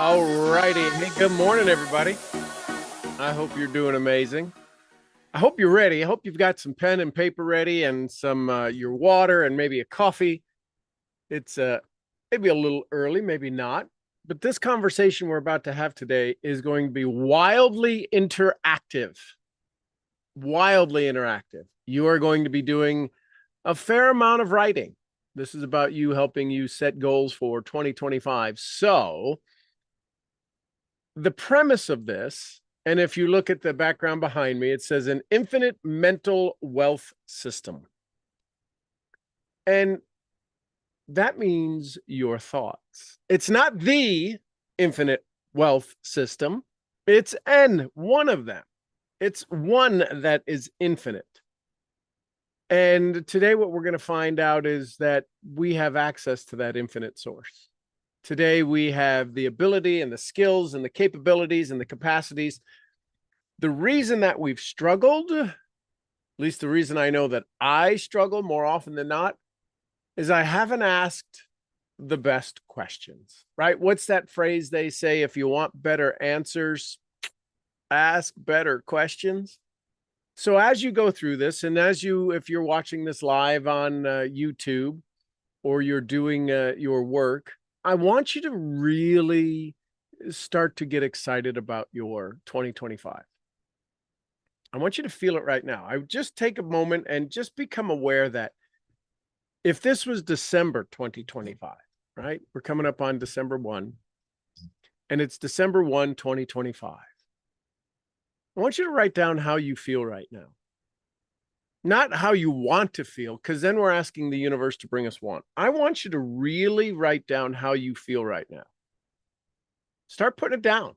All righty. Hey, good morning, everybody. I hope you're doing amazing. I hope you're ready. I hope you've got some pen and paper ready and some your water and maybe a coffee. It's maybe a little early, maybe not. But this conversation we're about to have today is going to be wildly interactive. Wildly interactive. You are going to be doing a fair amount of writing. This is about you helping you set goals for 2025. So, the premise of this, and if you look at the background behind me, it says an infinite mental wealth system. And that means your thoughts. It's not the infinite wealth system, it's one of them. It's one that is infinite. And today, what we're going to find out is that we have access to that infinite source. Today, we have the ability and the skills and the capabilities and the capacities. The reason that we've struggled, at least the reason I know that I struggle more often than not, is I haven't asked the best questions, right? What's that phrase they say? If you want better answers, ask better questions. So as you go through this, and if you're watching this live on YouTube or you're doing your work, I want you to really start to get excited about your 2025. I want you to feel it right now. I would just take a moment and just become aware that if this was December 2025, right? We're coming up on December 1, and it's December 1, 2025. I want you to write down how you feel right now. Not how you want to feel, because then we're asking the universe to bring us one. I want you to really write down how you feel right now. Start putting it down.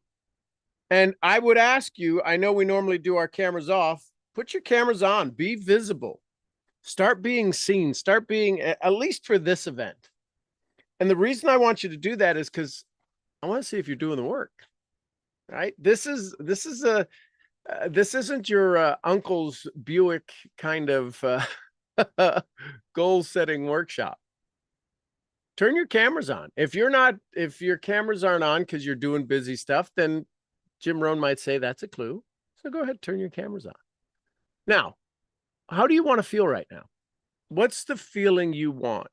And I would ask you, I know we normally do our cameras off, put your cameras on, be visible. Start being seen, start being, at least for this event. And the reason I want you to do that is because I want to see if you're doing the work, right? This isn't your uncle's Buick kind of goal setting workshop. Turn your cameras on. If your cameras aren't on because you're doing busy stuff, then Jim Rohn might say that's a clue. So go ahead, turn your cameras on. Now, how do you want to feel right now? What's the feeling you want?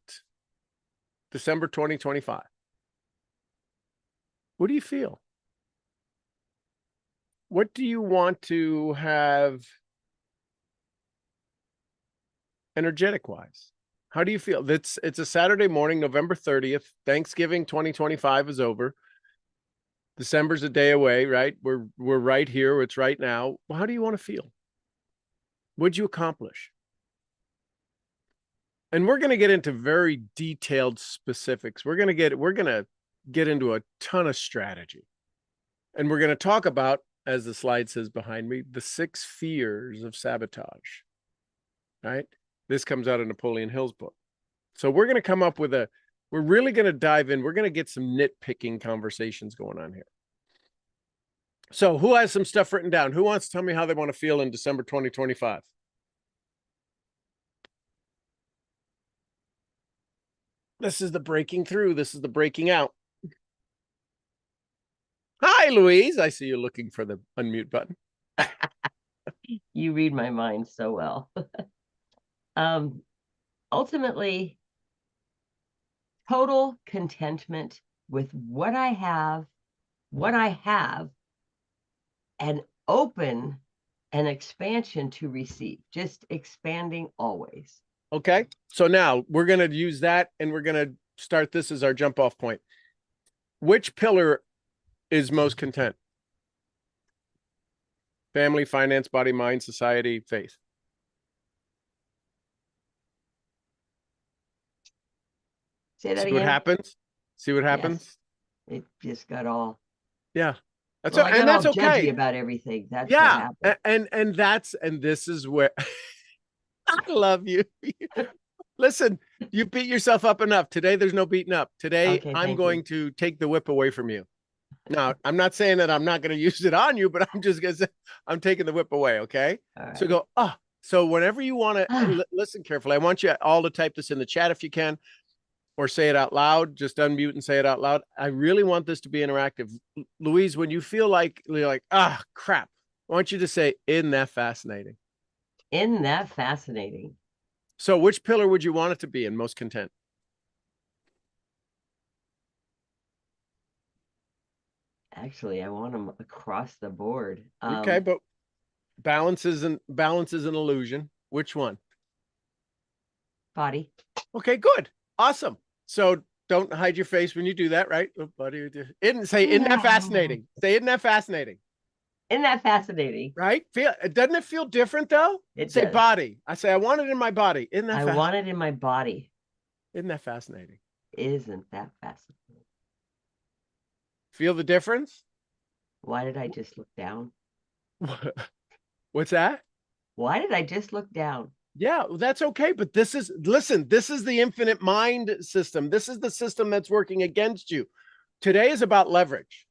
December 2025. What do you feel? What do you want to have energetic wise? How do you feel? It's a Saturday morning, November 30th. Thanksgiving 2025 is over. December's a day away, right? We're right here. It's right now. Well, how do you want to feel? What'd you accomplish? And we're going to get into very detailed specifics. We're going to get into a ton of strategy. And we're going to talk about, as the slide says behind me, the 6 fears of sabotage, right? This comes out of Napoleon Hill's book. So we're going to come up with we're really going to dive in. We're going to get some nitpicking conversations going on here. So who has some stuff written down? Who wants to tell me how they want to feel in December 2025? This is the breaking through. This is the breaking out. Hi, Louise. I see you looking for the unmute button. You read my mind so well. Ultimately, total contentment with what I have, and open an expansion to receive, just expanding always. Okay. So now we're going to use that and we're going to start this as our jump off point. Which pillar is most content? Family, finance, body, mind, society, faith. Say that See again. what happens? See what happens? Yes. It just got all. Yeah. That's well, and that's okay. Judgy about everything. That's what happened. And this is where I love you. Listen, you beat yourself up enough. Today there's no beating up. Today Okay, I'm going to take the whip away from you. Now, I'm not saying that I'm not going to use it on you, but I'm just going to say I'm taking the whip away, okay? Right. So go, so whenever you want to listen carefully, I want you all to type this in the chat if you can. or say it out loud. Just unmute and say it out loud. I really want this to be interactive. Louise, when you feel like you're like, ah, crap, I want you to say, isn't that fascinating? Isn't that fascinating? So which pillar would you want it to be in? Most content? Actually, I want them across the board. Okay, but balance is an illusion. Which one? Body. Okay, good. Awesome. So don't hide your face when you do that, right? Oh, buddy, isn't that fascinating? Say, isn't that fascinating? Isn't that fascinating? Right? Doesn't it feel different though? Say does. body. I say I want it in my body. Isn't that I want it in my body. Isn't that fascinating? Isn't that fascinating? Feel the difference? Why did I just look down? What's that? Why did I just look down? Yeah, that's okay. But this is the infinite mind system. This is the system that's working against you. Today is about leverage.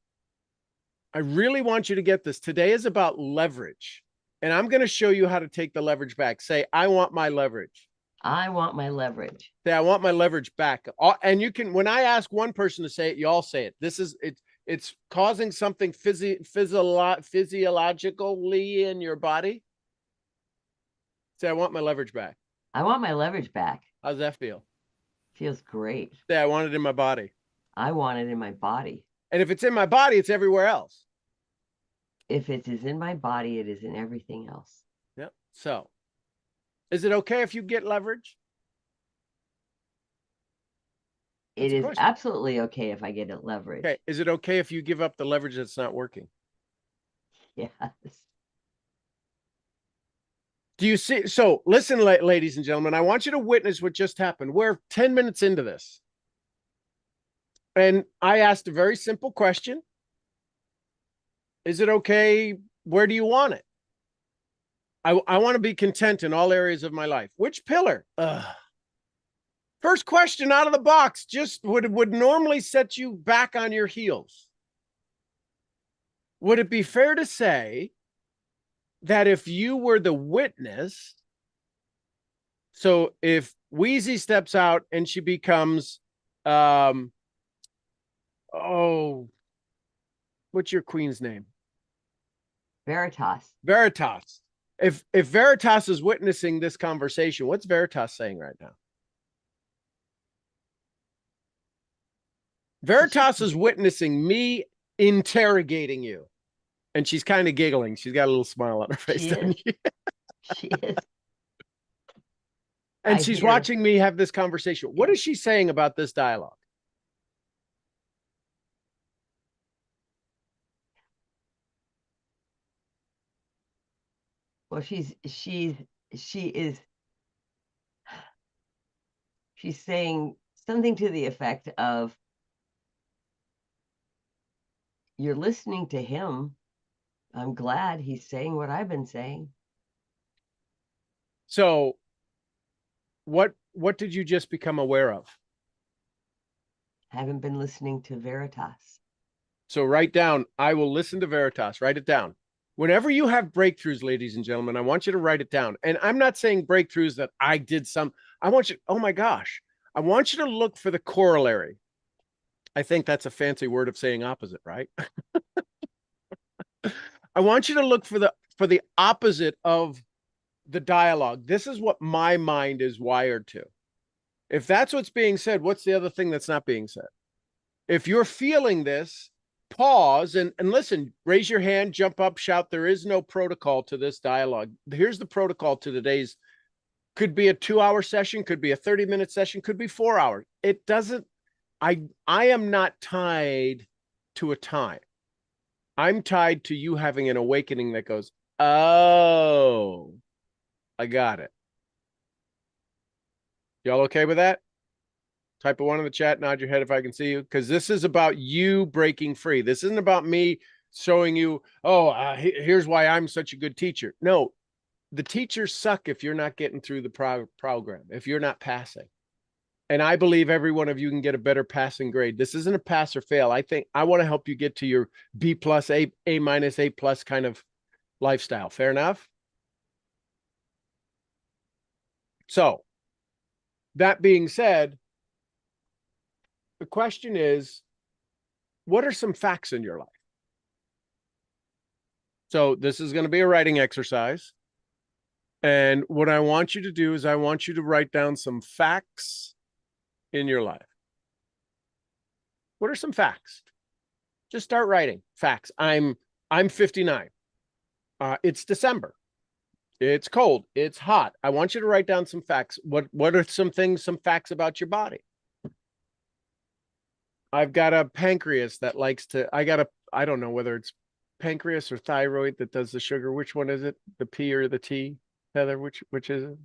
I really want you to get this. Today is about leverage. And I'm going to show you how to take the leverage back. Say, I want my leverage. I want my leverage. Say, I want my leverage back. And you can, when I ask one person to say it, you all say it. It's causing something physiologically in your body. Say, I want my leverage back. I want my leverage back. How's that feel? Feels great. Say, I want it in my body. I want it in my body. And if it's in my body, it's everywhere else. If it is in my body, it is in everything else. Yep. So, is it okay if you get leverage? It is absolutely okay if I get it leverage. Okay. Is it okay if you give up the leverage that's not working? Yes. Do you see? So listen, ladies and gentlemen, I want you to witness what just happened. We're 10 minutes into this. And I asked a very simple question. Is it okay? Where do you want it? I want to be content in all areas of my life. Which pillar? First question out of the box just would normally set you back on your heels. Would it be fair to say that if you were the witness, so if Wheezy steps out and she becomes, what's your queen's name? Veritas. Veritas. If Veritas is witnessing this conversation, what's Veritas saying right now? Veritas is witnessing me interrogating you. And she's kind of giggling. She's got a little smile on her face. She is. And she's watching me have this conversation. What is she saying about this dialogue? Well, she's saying something to the effect of, you're listening to him. I'm glad he's saying what I've been saying. So what did you just become aware of? Haven't been listening to Veritas. So write down, I will listen to Veritas. Write it down. Whenever you have breakthroughs, ladies and gentlemen, I want you to write it down. And I'm not saying breakthroughs that I did some. I want you, oh my gosh, I want you to look for the corollary. I think that's a fancy word of saying opposite, right? I want you to look for the opposite of the dialogue. This is what my mind is wired to. If that's what's being said, what's the other thing that's not being said? If you're feeling this, pause and listen, raise your hand, jump up, shout. There is no protocol to this dialogue. Here's the protocol to today's, could be a 2-hour session, could be a 30-minute session, could be 4 hours. It doesn't, I am not tied to a time. I'm tied to you having an awakening that goes, oh, I got it. Y'all okay with that? Type a 1 in the chat, nod your head if I can see you, because this is about you breaking free. This isn't about me showing you, here's why I'm such a good teacher. No, the teachers suck if you're not getting through the program, if you're not passing. And I believe every one of you can get a better passing grade. This isn't a pass or fail. I think I want to help you get to your B+, A minus, A+ kind of lifestyle. Fair enough? So that being said, The question is, what are some facts in your life? So this is going to be a writing exercise. And what I want you to do is I want you to write down some facts in your life. What are some facts? Just start writing facts. I'm 59. It's December. It's cold. It's hot. I want you to write down some facts. What are some facts about your body? I've got a pancreas that likes to, I don't know whether it's pancreas or thyroid that does the sugar. Which one is it? The P or the T? Heather, which is it?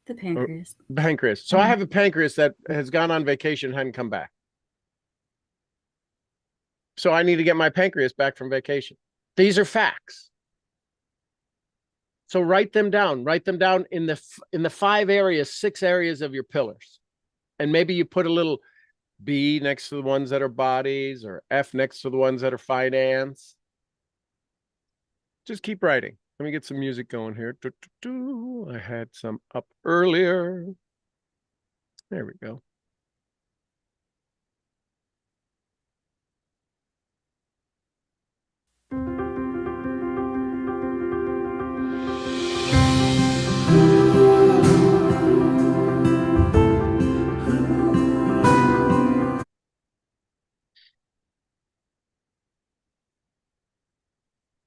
The pancreas. Pancreas. So I have a pancreas that has gone on vacation, hadn't come back. So I need to get my pancreas back from vacation. These are facts. So write them down. Write them down in the 6 areas of your pillars. And maybe you put a little B next to the ones that are bodies, or F next to the ones that are finance. Just keep writing. Let me get some music going here. I had some up earlier. There we go.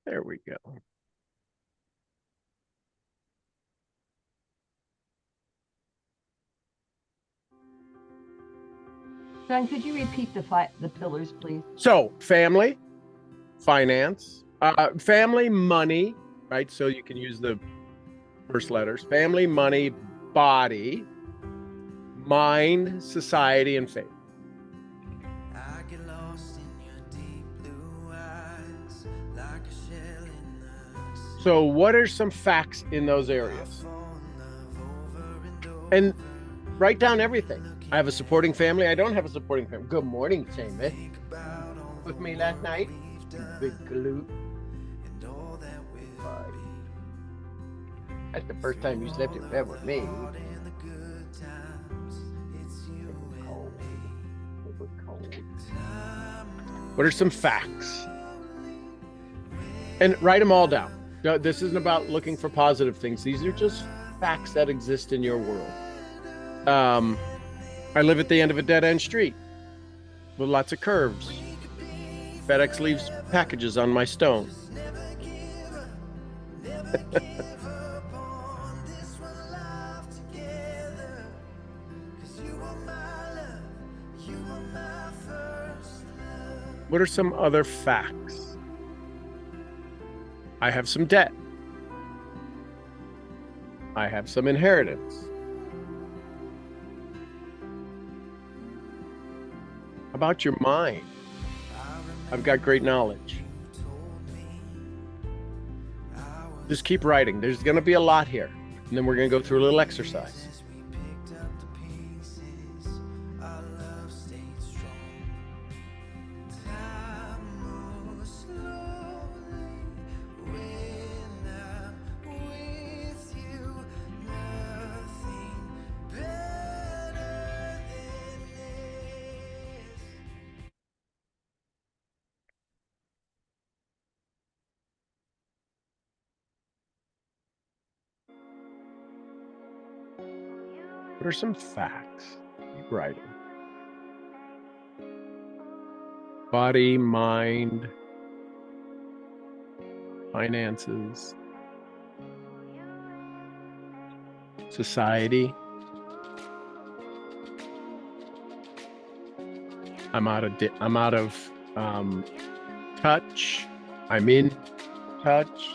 There we go. John, could you repeat the pillars, please? So family, finance, family, money, right? So you can use the first letters: family, money, body, mind, society, and faith. So what are some facts in those areas? And write down everything. I have a supporting family. I don't have a supporting family. Good morning, Jamie. With me last night? Big galoot. That's the first time you slept in bed with me. What are some facts? And write them all down. This isn't about looking for positive things. These are just facts that exist in your world. I live at the end of a dead-end street with lots of curves. FedEx leaves packages on my stone. What are some other facts? I have some debt. I have some inheritance. About your mind, I've got great knowledge. Just keep writing. There's going to be a lot here. And then we're going to go through a little exercise. What are some facts? Keep writing. Body, mind, finances, society. I'm out of touch. I'm in touch.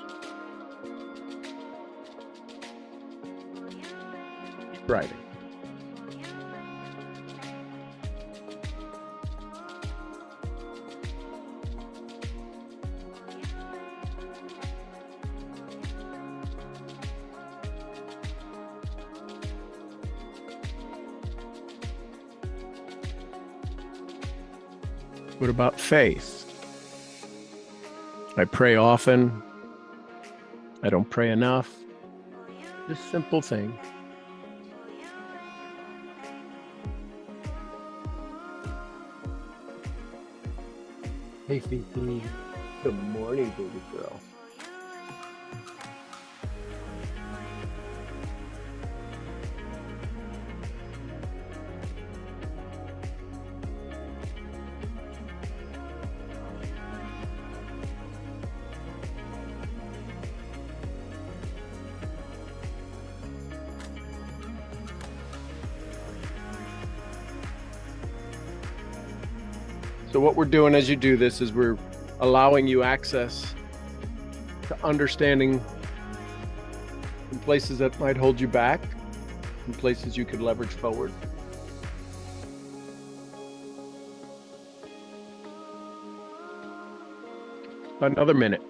Keep writing. What about faith? I pray often. I don't pray enough. Just simple thing. Hey, Fifi. Good morning, baby girl. So what we're doing as you do this is we're allowing you access to understanding in places that might hold you back, in places you could leverage forward. Another minute.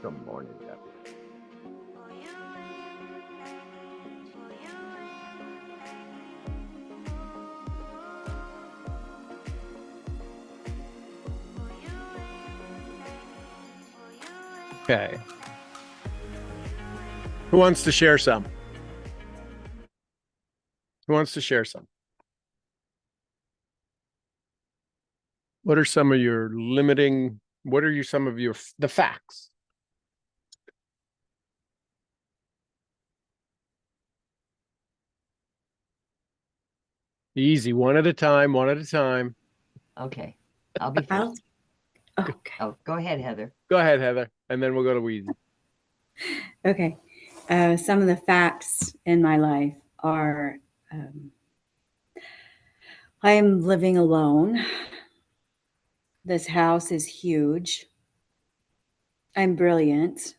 Good morning, Debbie. Okay. Who wants to share some? Who wants to share some? What are some of your limiting, what are some of the facts? Easy, one at a time, one at a time. Okay. I'll be first. Okay. Oh, go ahead, Heather. Go ahead, Heather, and then we'll go to Weezy. Okay. Some of the facts in my life are I am living alone. This house is huge. I'm brilliant.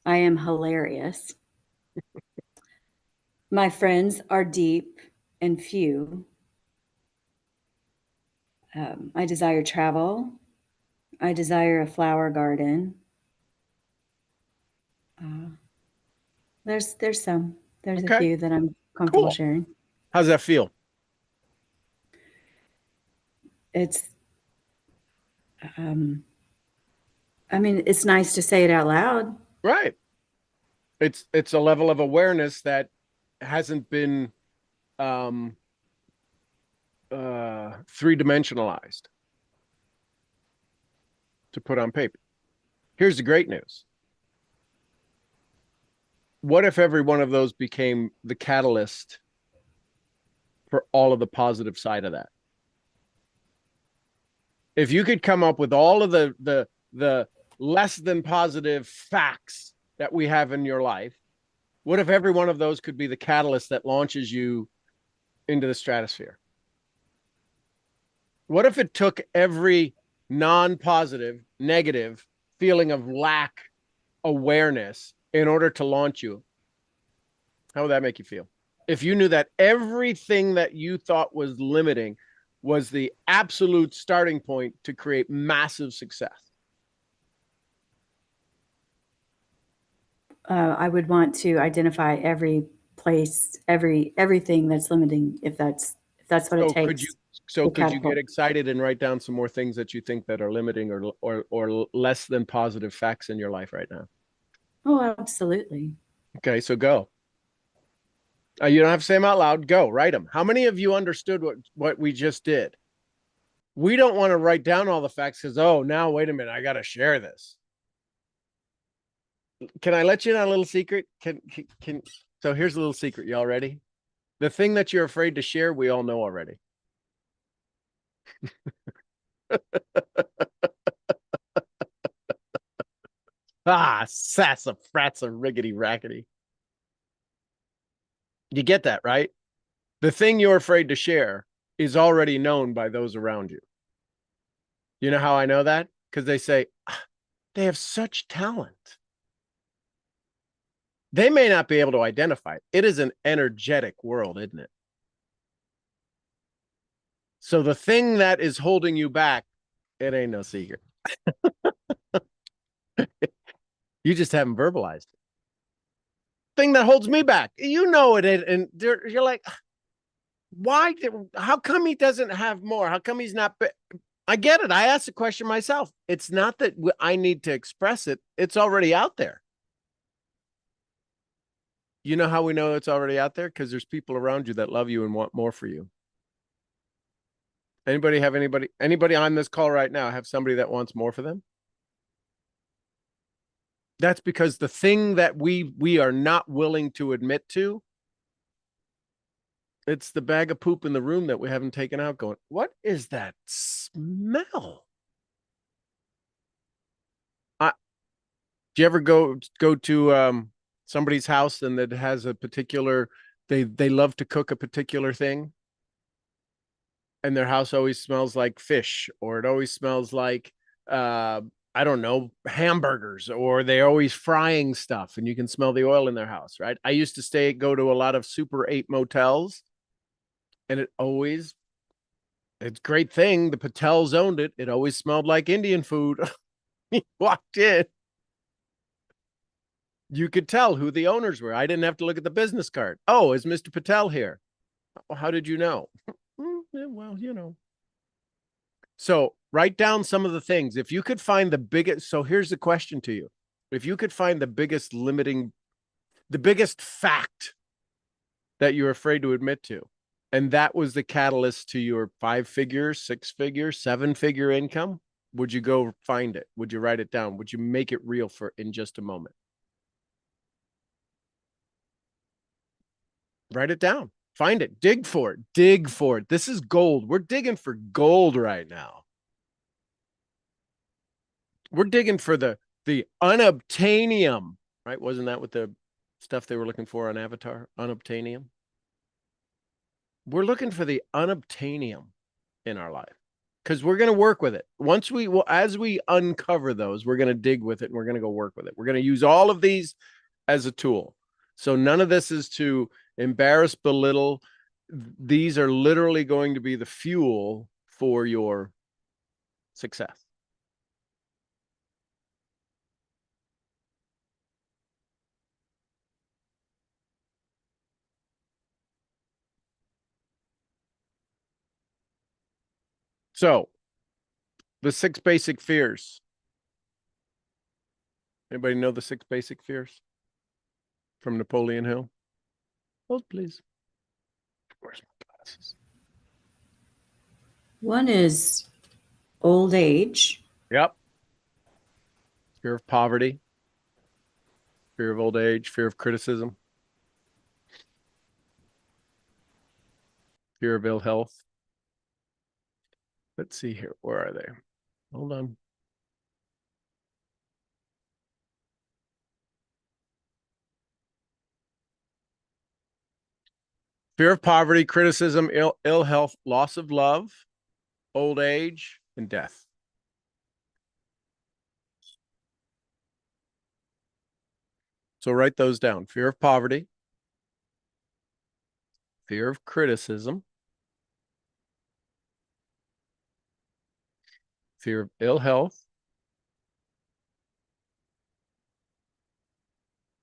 I am hilarious. My friends are deep and few. I desire travel. I desire a flower garden. There's a Okay. few that I'm comfortable Cool. sharing. How's that feel? It's I mean, it's nice to say it out loud. Right. It's a level of awareness that hasn't been three-dimensionalized to put on paper. Here's the great news. What if every one of those became the catalyst for all of the positive side of that? If you could come up with all of the less than positive facts that we have in your life, what if every one of those could be the catalyst that launches you into the stratosphere? What if it took every non-positive, negative feeling of lack awareness in order to launch you? How would that make you feel? If you knew that everything that you thought was limiting was the absolute starting point to create massive success. I would want to identify every place, everything that's limiting, if that's what it takes. Could you get excited and write down some more things that you think that are limiting or less than positive facts in your life right now? Oh, absolutely. Okay, so go. You don't have to say them out loud. Go, write them. How many of you understood what we just did? We don't want to write down all the facts because, oh, now, wait a minute, I got to share this. Can I let you in on a little secret? So here's a little secret. Y'all ready? The thing that you're afraid to share, we all know already. Sassafrats, riggedy rackety. You get that, right? The thing you're afraid to share is already known by those around you. You know how I know that? Because they say, they have such talent. They may not be able to identify it. It is an energetic world, isn't it? So the thing that is holding you back, it ain't no secret. You just haven't verbalized it. Thing that holds me back, you know it, and you're like, why? How come he doesn't have more? How come he's not? I get it. I asked the question myself. It's not that I need to express it. It's already out there. You know how we know it's already out there? Because there's people around you that love you and want more for you. Anybody have anybody on this call right now have somebody that wants more for them? That's because the thing that we are not willing to admit to, it's the bag of poop in the room that we haven't taken out going, what is that smell? Do you ever go to somebody's house and that has a particular, they love to cook a particular thing, and their house always smells like fish, or it always smells like I don't know, hamburgers, or they're always frying stuff and you can smell the oil in their house, right? I used to go to a lot of Super 8 motels, and it's a great thing. The Patels owned it. It always smelled like Indian food. You walked in, you could tell who the owners were. I didn't have to look at the business card. Oh, is Mr. Patel here? Well, how did you know? Well, you know. So write down some of the things. If you could find the biggest, so here's the question to you. If you could find the biggest fact that you're afraid to admit to, and that was the catalyst to your 5-figure, 6-figure, 7-figure income, would you go find it? Would you write it down? Would you make it real in just a moment? Write it down. Find it. Dig for it. Dig for it. This is gold. We're digging for gold right now. We're digging for the unobtainium, right? Wasn't that what the stuff they were looking for on Avatar? Unobtainium. We're looking for the unobtainium in our life, because we're going to work with it. As we uncover those, we're going to dig with it and we're going to go work with it. We're going to use all of these as a tool. So none of this is to embarrass, belittle. These are literally going to be the fuel for your success. So the 6 basic fears. Anybody know the 6 basic fears from Napoleon Hill? Hold, please. Where's my glasses? One is old age. Yep. Fear of poverty, fear of old age, fear of criticism, fear of ill health. Let's see here. Where are they? Hold on. Fear of poverty, criticism, ill health, loss of love, old age, and death. So write those down. Fear of poverty, fear of criticism, fear of ill health,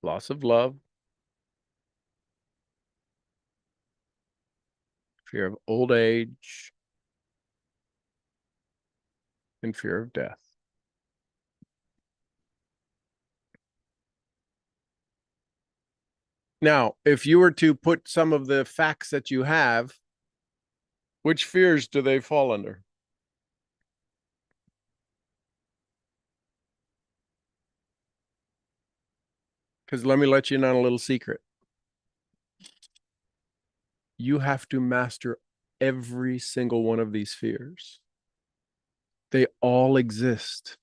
loss of love, fear of old age, and fear of death. Now, if you were to put some of the facts that you have, which fears do they fall under? Because let me let you in on a little secret. You have to master every single one of these fears. They all exist.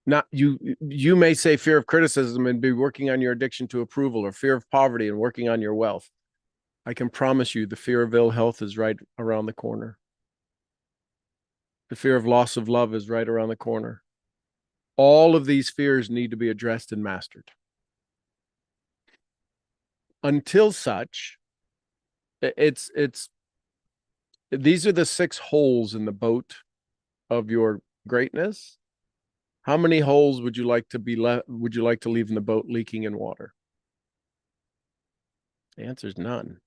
Not you may say fear of criticism and be working on your addiction to approval, or fear of poverty and working on your wealth. I can promise you the fear of ill health is right around the corner. The fear of loss of love is right around the corner. All of these fears need to be addressed and mastered. until such, it's these are the 6 holes in the boat of your greatness. How many holes would you like to would you like to leave in the boat leaking in water? The answer is none.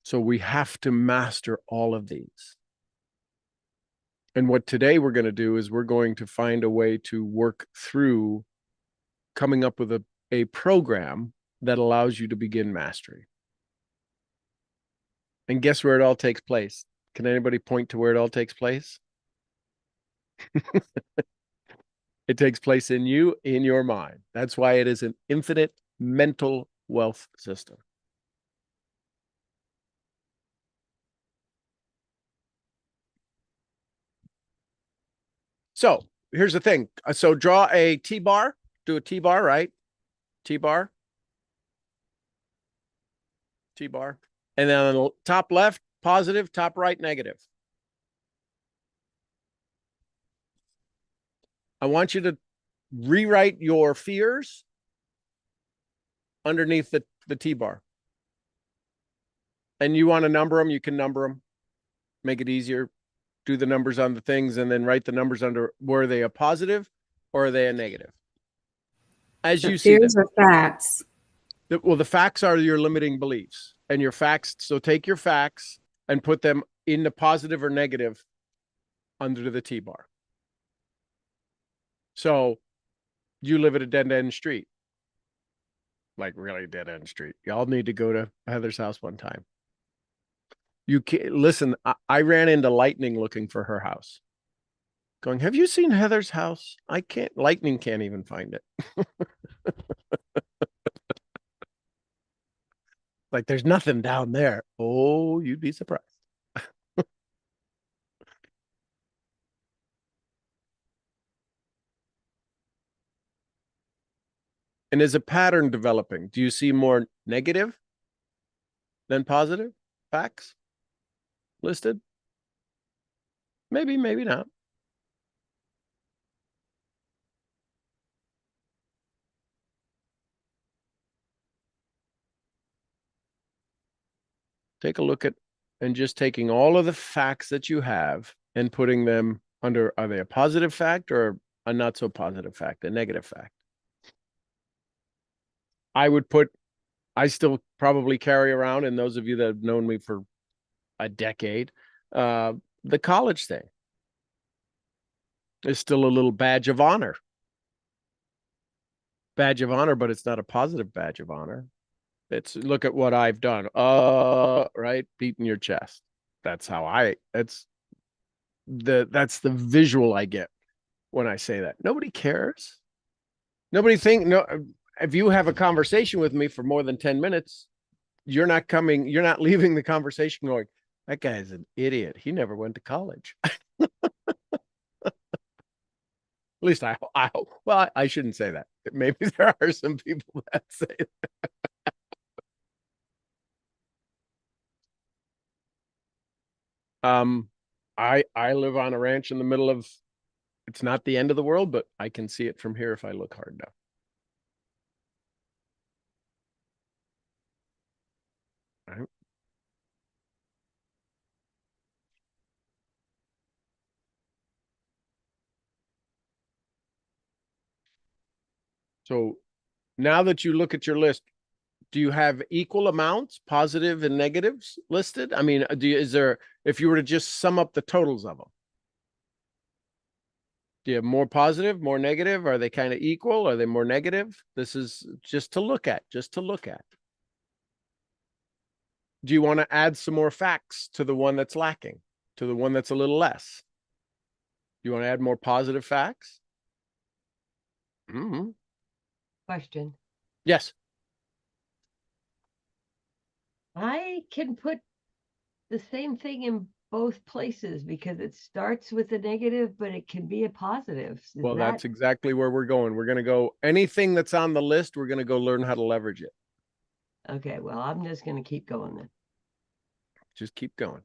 So we have to master all of these. And what today we're going to do is we're going to find a way to work through coming up with a program that allows you to begin mastery. And guess where it all takes place? Can anybody point to where it all takes place? It takes place in you, in your mind. That's why it is an infinite mental wealth system. So here's the thing. So draw a T-bar, do a T-bar, right? T-bar. T-bar. And then on the top left, positive, top right, negative. I want you to rewrite your fears underneath the T-bar. And you want to number them, you can number them. Make it easier. Do the numbers on the things and then write the numbers under. Were they a positive or are they a negative? As So you see them. fears are facts. Well, the facts are your limiting beliefs and your facts. So take your facts and put them in the positive or negative under the T-bar. So you live at a dead-end street. Like really dead-end street. Y'all need to go to Heather's house one time. You can't listen. I ran into Lightning looking for her house. Going, have you seen Heather's house? I can't. Lightning can't even find it. Like there's nothing down there. Oh, you'd be surprised. And is a pattern developing? Do you see more negative than positive facts listed? Maybe, maybe not. Take a look at and just taking all of the facts that you have and putting them under, are they a positive fact or a not so positive fact, a negative fact? I still probably carry around, and those of you that have known me for a decade, the college thing is still a little badge of honor. Badge of honor, but it's not a positive badge of honor. It's look at what I've done. Right? Beating your chest. That's that's the visual I get when I say that. Nobody cares. If you have a conversation with me for more than 10 minutes, you're not leaving the conversation going, that guy's an idiot. He never went to college. At least I hope. Well, I shouldn't say that. Maybe there are some people that say that. I live on a ranch in the middle of, it's not the end of the world, but I can see it from here if I look hard enough. Right. So now that you look at your list, do you have equal amounts, positive and negatives listed? I mean, if you were to just sum up the totals of them, do you have more positive, more negative? Are they kind of equal? Are they more negative? This is just to look at, Do you want to add some more facts to the one that's lacking, to the one that's a little less? Do you want to add more positive facts? Mm-hmm. Question. Yes. I can put the same thing in both places because it starts with a negative, but it can be a positive. Well, that's exactly where we're going. We're going to go anything that's on the list. We're going to go learn how to leverage it. Okay. Well, I'm just going to keep going then. Just keep going.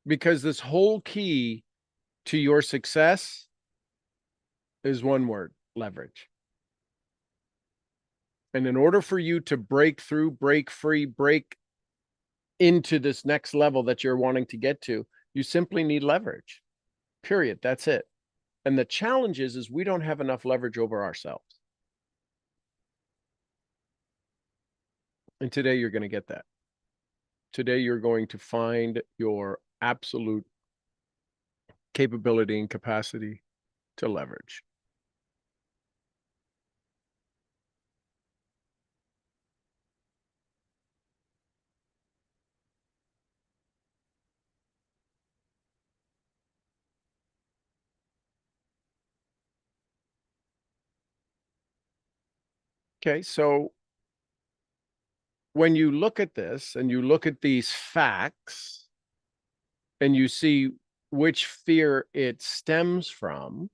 Because this whole key to your success is one word: leverage. And in order for you to break through, break free, break into this next level that you're wanting to get to, you simply need leverage. Period. That's it. And the challenge is we don't have enough leverage over ourselves. And today you're going to get that. Today you're going to find your absolute capability and capacity to leverage. Okay, so when you look at this and you look at these facts and you see which fear it stems from,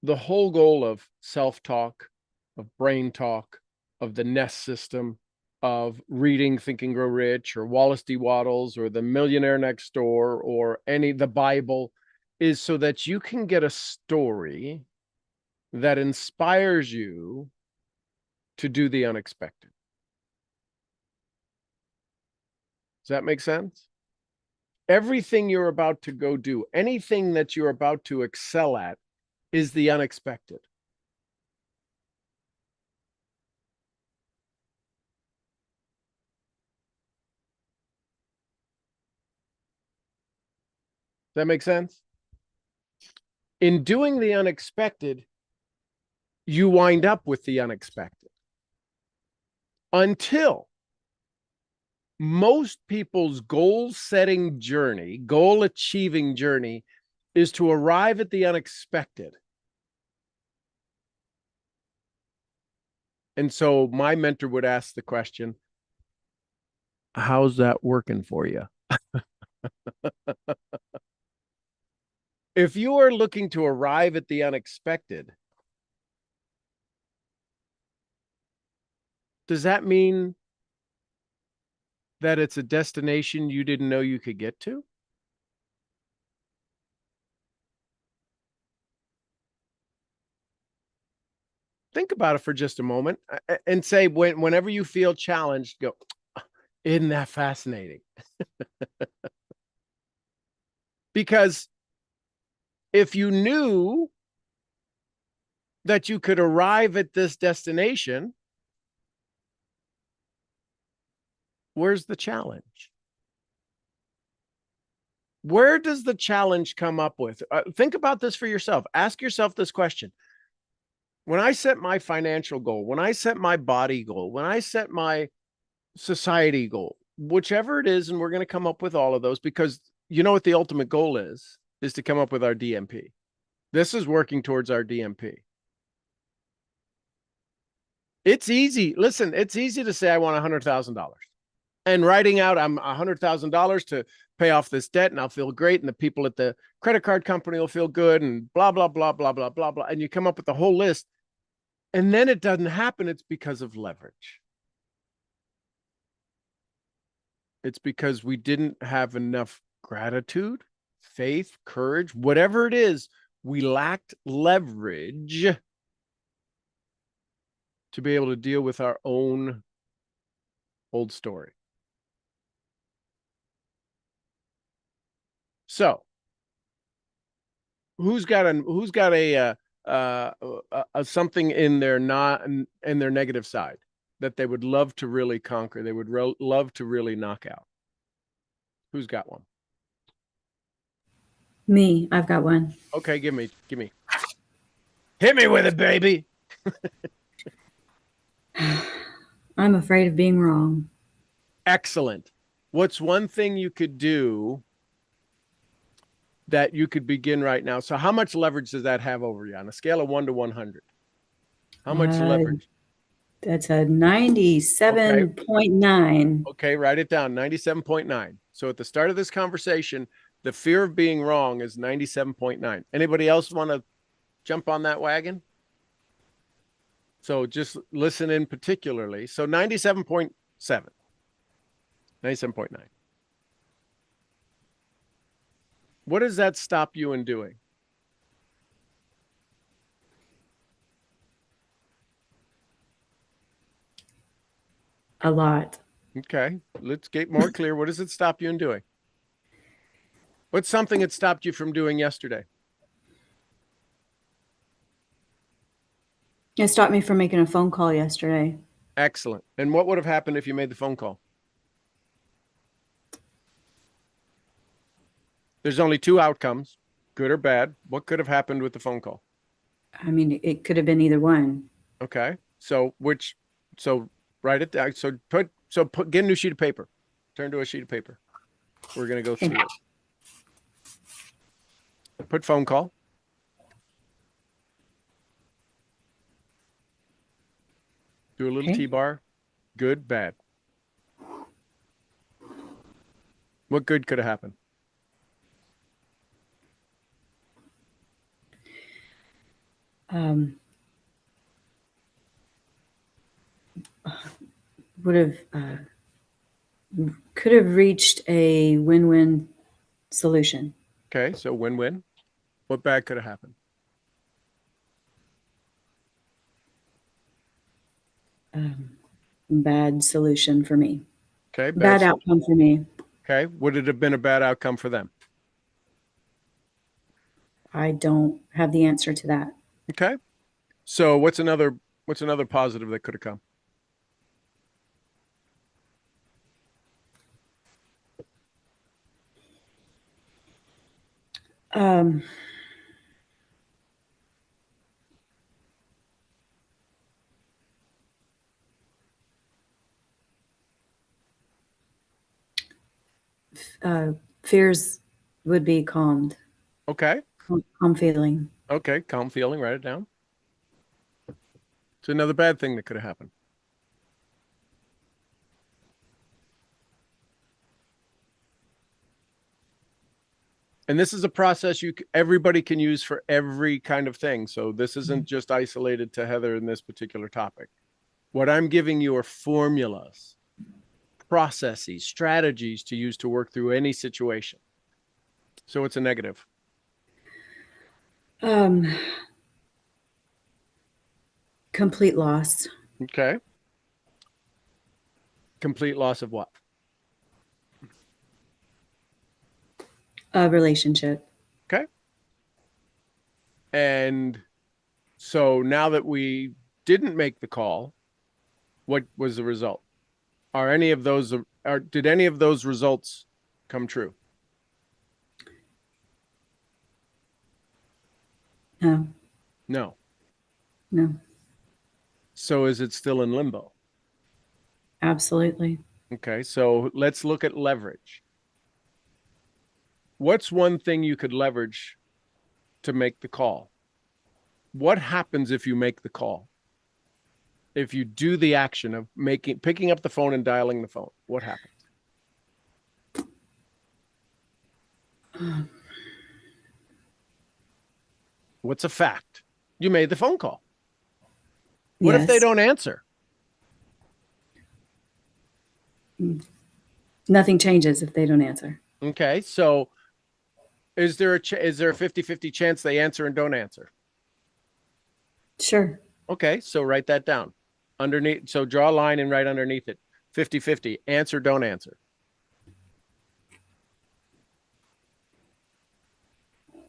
the whole goal of self-talk, of brain talk, of the Nest system, of reading Think and Grow Rich or Wallace D. Wattles or The Millionaire Next Door or the Bible, is so that you can get a story that inspires you to do the unexpected. Does that make sense? Everything you're about to go do, anything that you're about to excel at, is the unexpected. Does that make sense? In doing the unexpected, you wind up with the unexpected. Until most people's goal-setting journey, goal-achieving journey, is to arrive at the unexpected. And so my mentor would ask the question, how's that working for you? If you are looking to arrive at the unexpected, does that mean that it's a destination you didn't know you could get to? Think about it for just a moment and say, whenever you feel challenged, go, isn't that fascinating? Because if you knew that you could arrive at this destination, where's the challenge? Where does the challenge come up with? Think about this for yourself. Ask yourself this question. When I set my financial goal, when I set my body goal, when I set my society goal, whichever it is, and we're going to come up with all of those, because you know what the ultimate goal is to come up with our DMP. This is working towards our DMP. It's easy. Listen, it's easy to say I want $100,000 and writing out I'm $100,000 to pay off this debt and I'll feel great. And the people at the credit card company will feel good and blah, blah, blah, blah, blah, blah, blah. And you come up with the whole list and then it doesn't happen. It's because of leverage. It's because we didn't have enough gratitude, faith, courage, whatever it is, we lacked leverage to be able to deal with our own old story. So, who's got a something in their negative side that they would love to really conquer, they would love to really knock out? Who's got one? Me, I've got one. Okay, give me. Hit me with it, baby. I'm afraid of being wrong. Excellent. What's one thing you could do that you could begin right now? So how much leverage does that have over you on a scale of 1 to 100? How much leverage? That's a 97.9. Okay, write it down. 97.9. So at the start of this conversation, the fear of being wrong is 97.9. Anybody else want to jump on that wagon? So just listen in particularly. So 97.7. 97.9. What does that stop you in doing? A lot. Okay, let's get more clear. What does it stop you in doing? What's something that stopped you from doing yesterday? It stopped me from making a phone call yesterday. Excellent. And what would have happened if you made the phone call? There's only two outcomes, good or bad. What could have happened with the phone call? I mean, it could have been either one. Okay. So write it down. Get a new sheet of paper. Turn to a sheet of paper. We're going to go through Okay. it. Put phone call. Do a little Okay. T-bar. Good, bad. What good could have happened? Would have could have reached a win-win solution. Okay, so win-win. What bad could have happened? Bad solution for me. Okay, Bad outcome for me. Okay, would it have been a bad outcome for them? I don't have the answer to that. Okay, so what's another positive that could have come? Fears would be calmed. Okay, Calm feeling. okay, calm feeling. Write it down. It's another bad thing that could have happened. And this is a process everybody can use for every kind of thing. So this isn't just isolated to Heather in this particular topic. What I'm giving you are formulas, processes, strategies to use to work through any situation. So it's a negative. Complete loss. Okay. Complete loss of what? A relationship. Okay. And so now that we didn't make the call, what was the result? Did any of those results come true? No. No. No. So is it still in limbo? Absolutely. Okay. So let's look at leverage. What's one thing you could leverage to make the call? What happens if you make the call? If you do the action of picking up the phone and dialing the phone, what happens? What's a fact? You made the phone call. What if they Yes. don't answer? Nothing changes if they don't answer. Okay. So is there a 50-50 chance they answer and don't answer? Sure. Okay. So write that down underneath. So draw a line and write underneath it 50-50 answer, don't answer.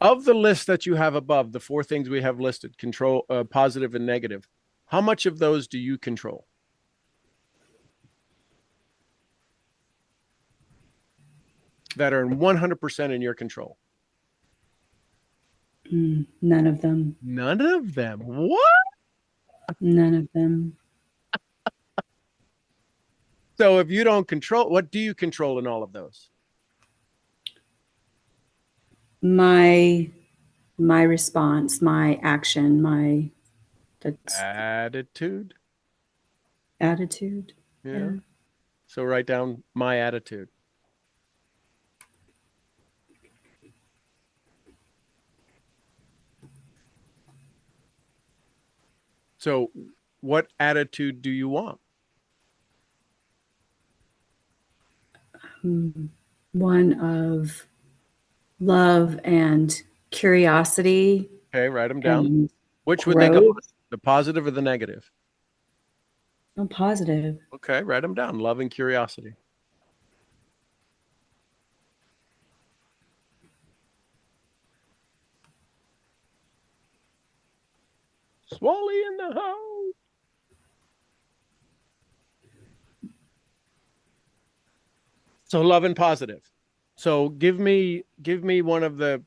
Of the list that you have above, the four things we have listed, control, positive and negative, how much of those do you control? That are 100% in your control? None of them. None of them. What? None of them. So if you don't control, what do you control in all of those? My response, my action, that's Attitude. attitude. Yeah. So write down my attitude. So what attitude do you want? One of love and curiosity Okay, write them down. and Which would they go growth. with? The positive or the negative? I'm positive. Okay, write them down. Love and curiosity. Swally in the house. So love and positive. So give me one of the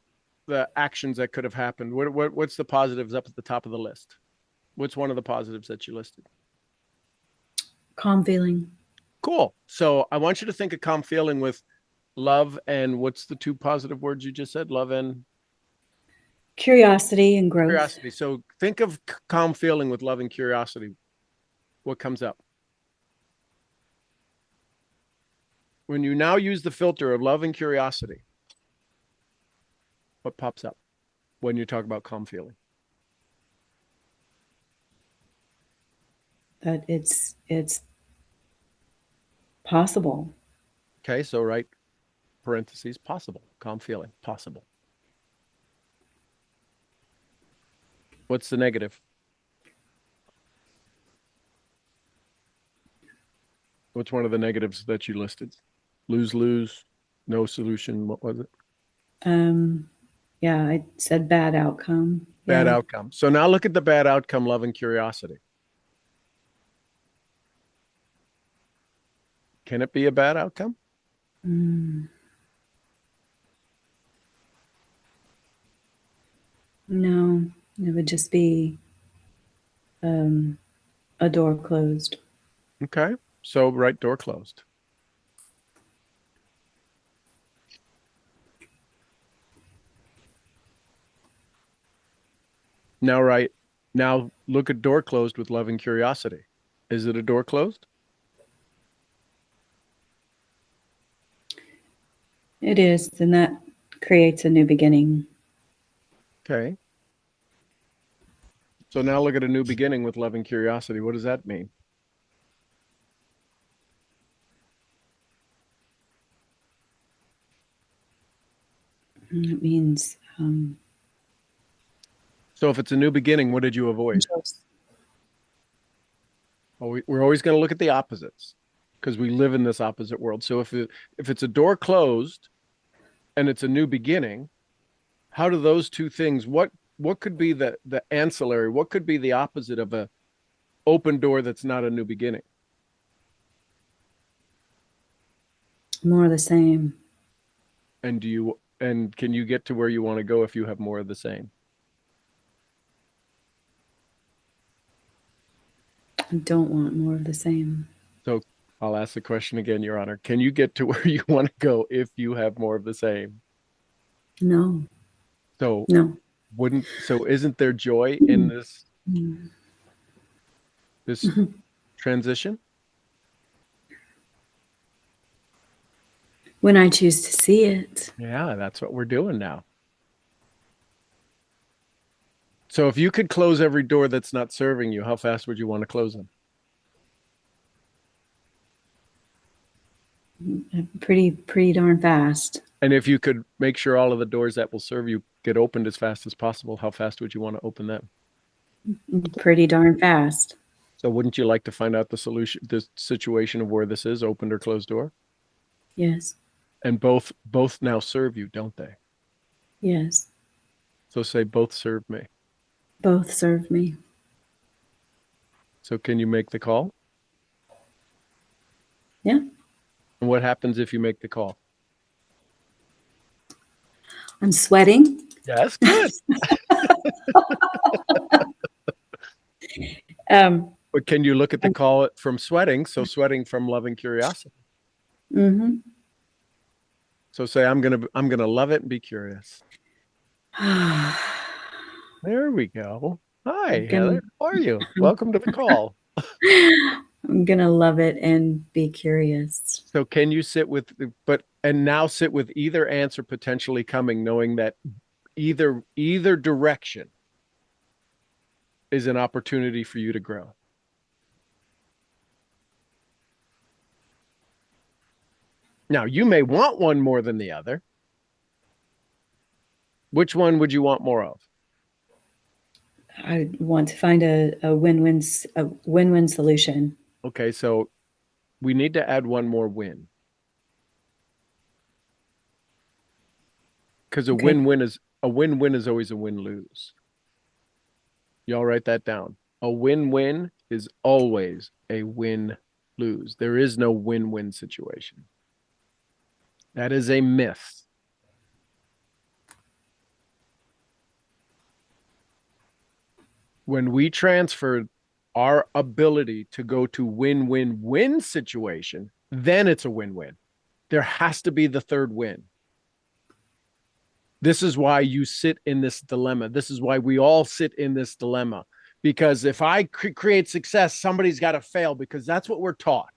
actions that could have happened. What's the positives up at the top of the list? What's one of the positives that you listed? Calm feeling. Cool. So I want you to think of calm feeling with love and what's the two positive words you just said? Love and Curiosity and growth. curiosity. So think of calm feeling with love and curiosity. What comes up? When you now use the filter of love and curiosity, what pops up when you talk about calm feeling? That it's possible. Okay, so write parentheses, possible, calm feeling, possible. What's the negative? What's one of the negatives that you listed? Lose, no solution. What was it? Yeah, I said bad outcome. Bad Yeah. outcome. So now look at the bad outcome, love and curiosity. Can it be a bad outcome? Mm. No, it would just be a door closed. Okay, so write door closed. Now look at door closed with love and curiosity. Is it a door closed? It is, and that creates a new beginning. Okay. So now look at a new beginning with love and curiosity. What does that mean? It means So if it's a new beginning, what did you avoid? We're always going to look at the opposites because we live in this opposite world. So if it's a door closed and it's a new beginning, how do those two things, what could be the ancillary? What could be the opposite of a open door that's not a new beginning? more of the same. And can you get to where you want to go if you have more of the same? I don't want more of the same. So I'll ask the question again, Your Honor. Can you get to where you want to go if you have more of the same? No. So No. Isn't there joy in this transition? When I choose to see it. Yeah, that's what we're doing now. So if you could close every door that's not serving you, how fast would you want to close them? Pretty darn fast. And if you could make sure all of the doors that will serve you get opened as fast as possible, how fast would you want to open them? Pretty darn fast. So wouldn't you like to find out the situation of where this is, opened or closed door? Yes. And both now serve you, don't they? Yes. So say both serve me. Both serve me. So can you make the call? Yeah. And what happens if you make the call? I'm sweating. Yes, good. But can you look at the call from sweating? So sweating from love and curiosity. Mm-hmm. So say I'm gonna love it and be curious. There we go. Hi, Heather. How are you? Welcome to the call. I'm gonna love it and be curious. So can you sit with either answer potentially coming, knowing that either direction is an opportunity for you to grow? Now, you may want one more than the other. Which one would you want more of? I want to find a win-win solution. Okay, so we need to add one more win. Because Okay. a win-win is always a win-lose. Y'all write that down. A win-win is always a win-lose. There is no win-win situation. That is a myth. When we transferred our ability to go to win-win-win situation, then it's a win-win. There has to be the third win. This is why you sit in this dilemma. This is why we all sit in this dilemma. Because if I create success, somebody's got to fail, because that's what we're taught.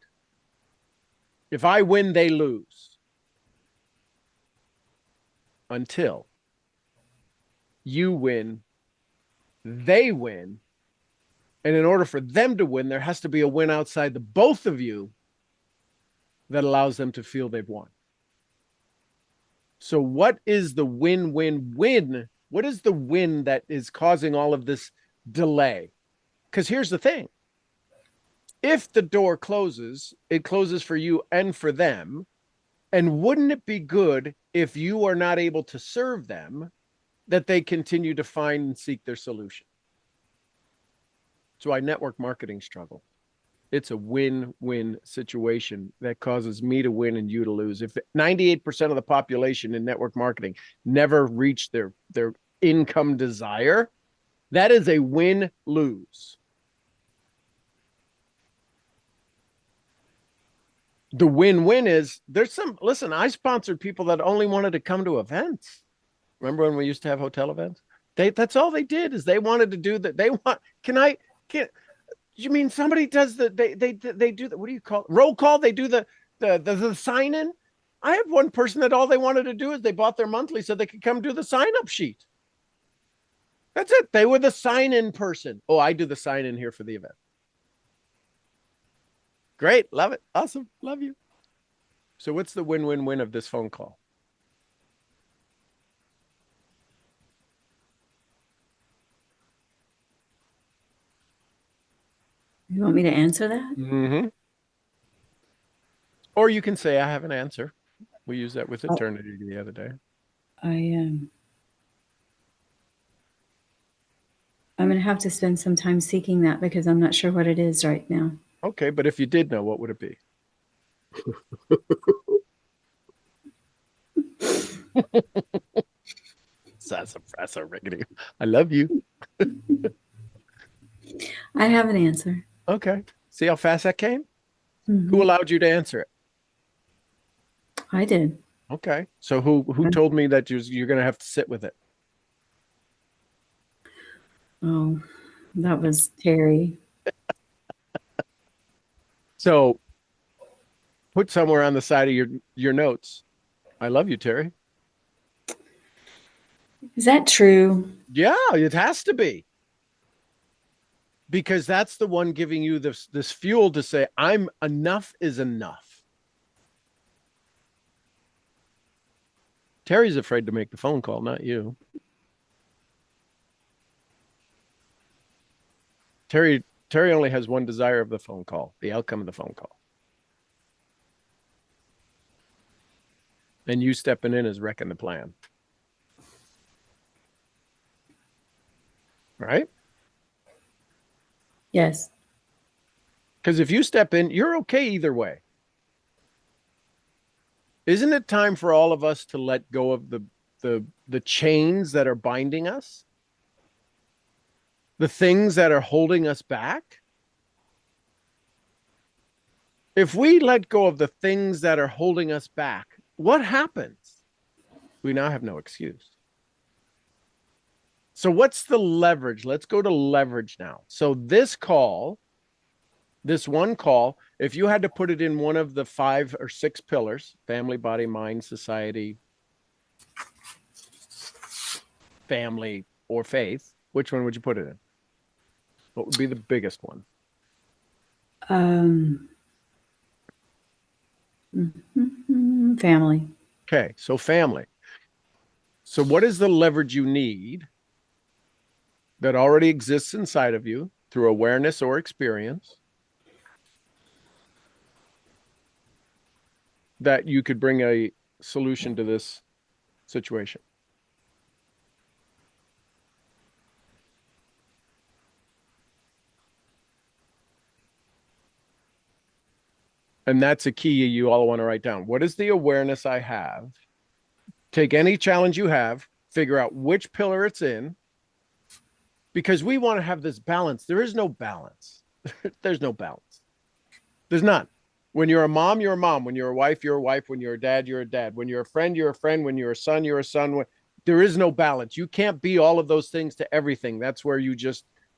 If I win, they lose. Until you win, they win. And in order for them to win, there has to be a win outside the both of you that allows them to feel they've won. So what is the win-win-win? What is the win that is causing all of this delay? Because here's the thing. If the door closes, it closes for you and for them. And wouldn't it be good if you are not able to serve them, that they continue to find and seek their solution? That's why network marketing struggle. It's a win-win situation that causes me to win and you to lose. If 98% of the population in network marketing never reach their income desire, that is a win-lose. The win-win is listen, I sponsored people that only wanted to come to events. Remember when we used to have hotel events? That's all they did, is they wanted to do that. You mean somebody does they do the, what do you call it? Roll call? They do the sign in. I have one person that all they wanted to do is they bought their monthly so they could come do the sign up sheet. That's it. They were the sign in person. Oh, I do the sign in here for the event. Great. Love it. Awesome. Love you. So what's the win-win-win of this phone call? You want me to answer that? Mm-hmm. Or you can say, I have an answer. We used that with eternity the other day. I'm going to have to spend some time seeking that, because I'm not sure what it is right now. Okay, but if you did know, what would it be? That's a rickety. I love you. I have an answer. Okay. See how fast that came? Mhm. Who allowed you to answer it? I did. Okay. So who told me that you're going to have to sit with it? Oh, that was Terry. So put somewhere on the side of your notes, I love you, Terry. Is that true? Yeah, it has to be. Because that's the one giving you this fuel to say, enough is enough. Terry's afraid to make the phone call, not you. Terry only has one desire of the phone call, the outcome of the phone call. And you stepping in is wrecking the plan. Right? Yes. Because if you step in, you're okay either way. Isn't it time for all of us to let go of the chains that are binding us? The things that are holding us back? If we let go of the things that are holding us back, what happens? We now have no excuse. So what's the leverage? Let's go to leverage now. So this one call, if you had to put it in one of the 5 or 6 pillars, family, body, mind, society, family, or faith, which one would you put it in? What would be the biggest one? Family. Okay, so family. So what is the leverage you need that already exists inside of you through awareness or experience that you could bring a solution to this situation? And that's a key you all want to write down. What is the awareness I have? Take any challenge you have, figure out which pillar it's in, because we want to have this balance. There is no balance. There's no balance. There's none. When you're a mom, you're a mom. When you're a wife, you're a wife. When you're a dad, you're a dad. When you're a friend, you're a friend. When you're a son, you're a son. There is no balance. You can't be all of those things to everything. That's where you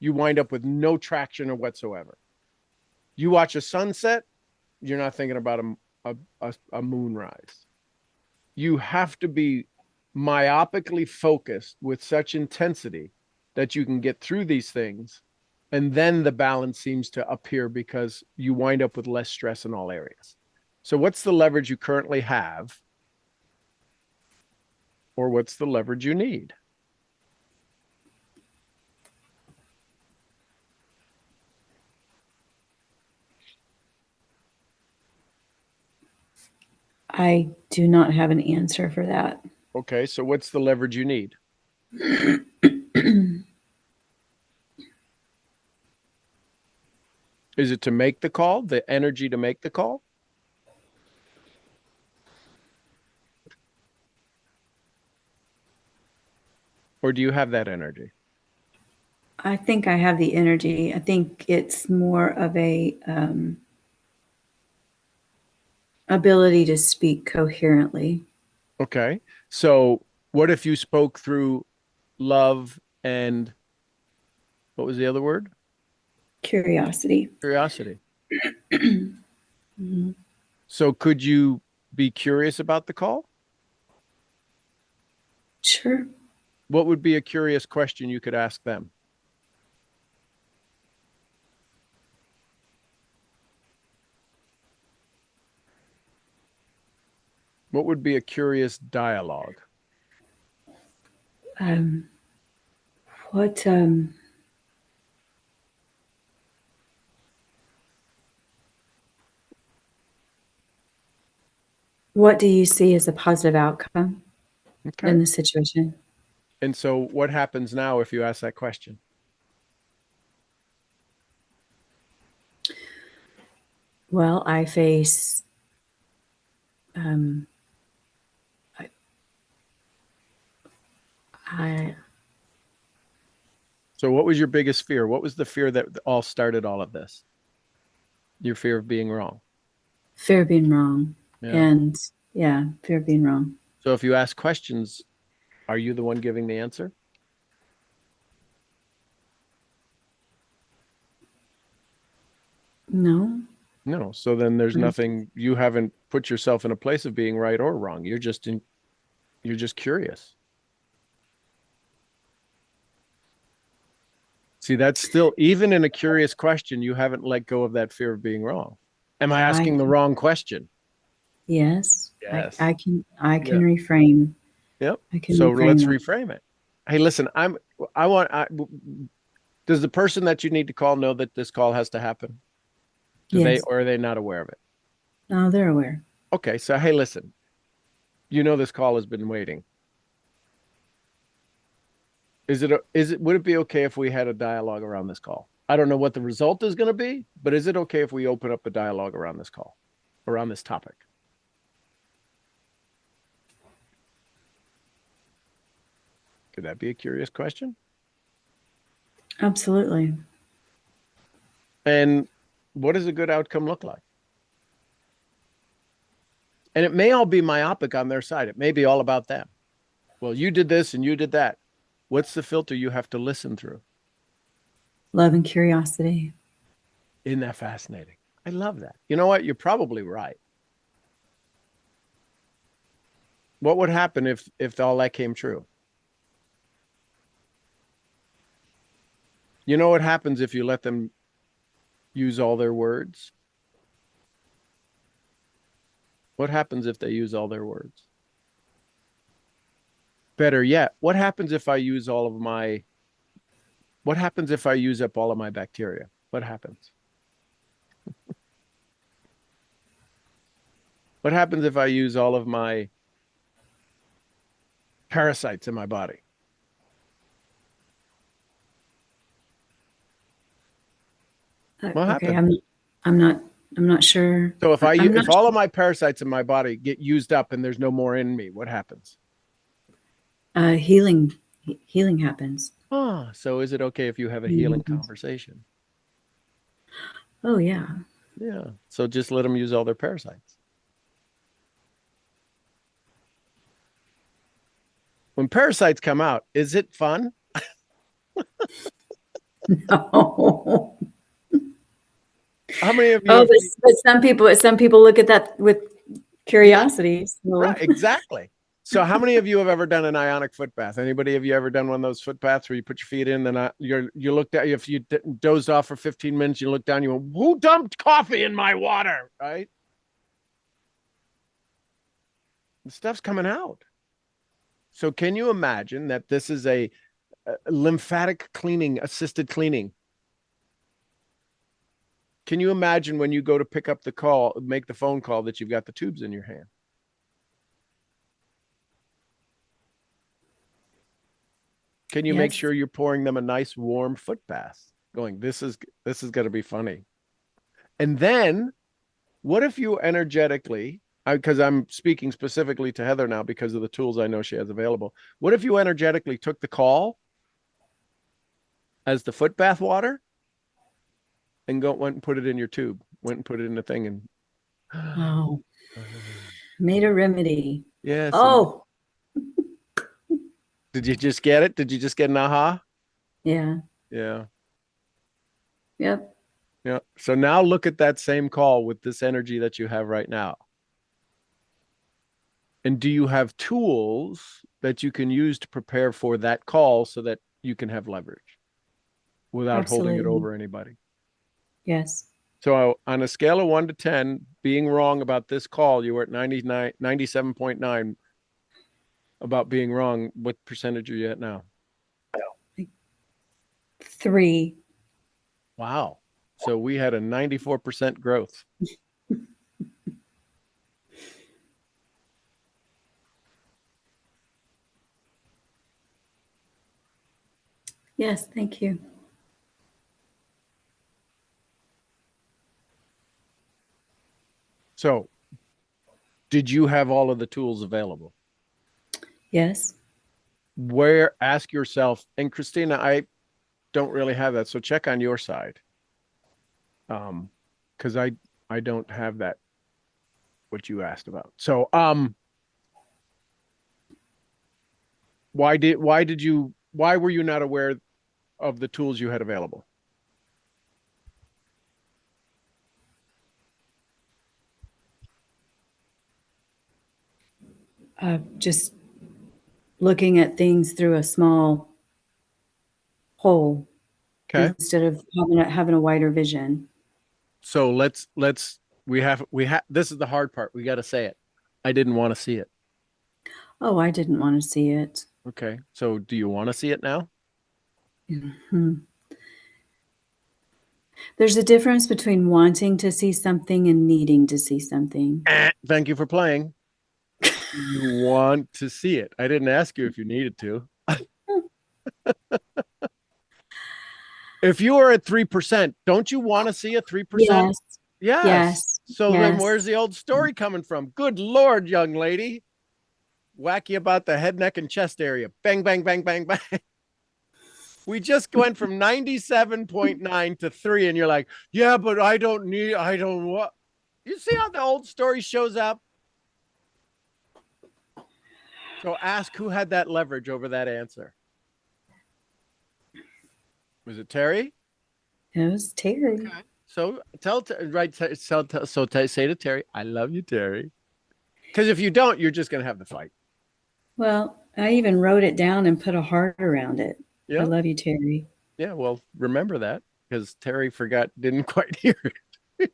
wind up with no traction or whatsoever. You watch a sunset, you're not thinking about a moonrise. You have to be myopically focused with such intensity that you can get through these things. And then the balance seems to appear because you wind up with less stress in all areas. So what's the leverage you currently have? Or what's the leverage you need? I do not have an answer for that. Okay, so what's the leverage you need? Is it to make the call, the energy to make the call? Or do you have that energy? I think I have the energy. I think it's more of a ability to speak coherently. Okay. So what if you spoke through love and what was the other word? Curiosity. Curiosity. Mhm. So could you be curious about the call? Sure. What would be a curious question you could ask them? What would be a curious dialogue? Um, what what do you see as a positive outcome Okay. in the situation? And so what happens now if you ask that question? Well, I face I So what was your biggest fear? What was the fear that all started all of this? Your fear of being wrong. fear of being wrong. Yeah. And yeah, fear of being wrong. So if you ask questions, are you the one giving the answer? No. No. So then there's Mhm. nothing, you haven't put yourself in a place of being right or wrong. You're just curious. See, that's still, even in a curious question, you haven't let go of that fear of being wrong. Am I I asking the wrong question? yes. Yes. I can Yeah. reframe. Yep. I can So let's reframe that. reframe it. Hey, listen, does the person that you need to call know that this call has to happen? Yes. Or are they not aware of it? No, they're aware. Okay. So, hey, listen, this call has been waiting. Would it be okay if we had a dialogue around this call? I don't know what the result is going to be, but is it okay if we open up a dialogue around this call, around this topic? Could that be a curious question? Absolutely. And what does a good outcome look like? And it may all be myopic on their side. It may be all about them. Well, you did this and you did that. What's the filter you have to listen through? Love and curiosity. Isn't that fascinating? I love that. You know what? You're probably right. What would happen if all that came true? You know what happens if you let them use all their words? What happens if they use all their words? Better yet, what happens if I use all of my, what happens if I use up all of my bacteria? What happens? What happens if I use all of my parasites in my body? What Okay, happens? I'm not sure. So if I'm not if all of my parasites in my body get used up and there's no more in me, what happens? Healing happens. Ah, so is it okay if you have a healing Mhm. conversation? Oh yeah. Yeah. So just let them use all their parasites. When parasites come out, is it fun? No. How many of you Oh, have but some people look at that with curiosity. So. right, exactly. So how many of you have ever done an ionic foot bath? Anybody have you ever done one of those foot baths where you put your feet in, then you looked at, if you dozed off for 15 minutes, you look down, you went, who dumped coffee in my water? Right? The stuff's coming out. So can you imagine that this is a lymphatic cleaning, assisted cleaning? Can you imagine when you go to pick up the call, make the phone call, that you've got the tubes in your hand? Can you make Yes. sure you're pouring them a nice warm foot bath? Going, this is going to be funny. And then what if you energetically, because I'm speaking specifically to Heather now because of the tools I know she has available. What if you energetically took the call as the foot bath water and went and put it in your tube, went and put it in the thing and Oh, made a remedy. yes. And Oh, did you just get it? Did you just get an aha? yeah. Yeah. Yep. Yeah. So now look at that same call with this energy that you have right now. And do you have tools that you can use to prepare for that call so that you can have leverage without holding it Absolutely. over anybody? Yes. So on a scale of 1 to 10, being wrong about this call, you were at 97.9 about being wrong. What percentage are you at now? 3. Wow. So we had a 94% growth. Yes. Thank you. So did you have all of the tools available? Yes. Where, ask yourself, and Christina, I don't really have that. So check on your side. Because I don't have that, what you asked about. So why were you not aware of the tools you had available? Just looking at things through a small hole Okay. instead of having a wider vision. So we have this is the hard part. We got to say it. I didn't want to see it. Oh, I didn't want to see it. Okay. So do you want to see it now? Hmm. There's a difference between wanting to see something and needing to see something. Thank you for playing. You want to see it. I didn't ask you if you needed to. If you are at 3%, don't you want to see a 3%? Yes. Yes. Yes. So then Yes. where's the old story coming from? Good Lord, young lady. Wacky about the head, neck, and chest area. Bang, bang, bang, bang, bang. We just went from 97.9 to 3, and you're like, yeah, but I don't what? You see how the old story shows up? So ask who had that leverage over that answer. Was it Terry? It was Terry. Okay. So say to Terry, I love you, Terry. Because if you don't, you're just going to have the fight. Well, I even wrote it down and put a heart around it. Yeah. I love you, Terry. Yeah. Well, remember that because Terry didn't quite hear it.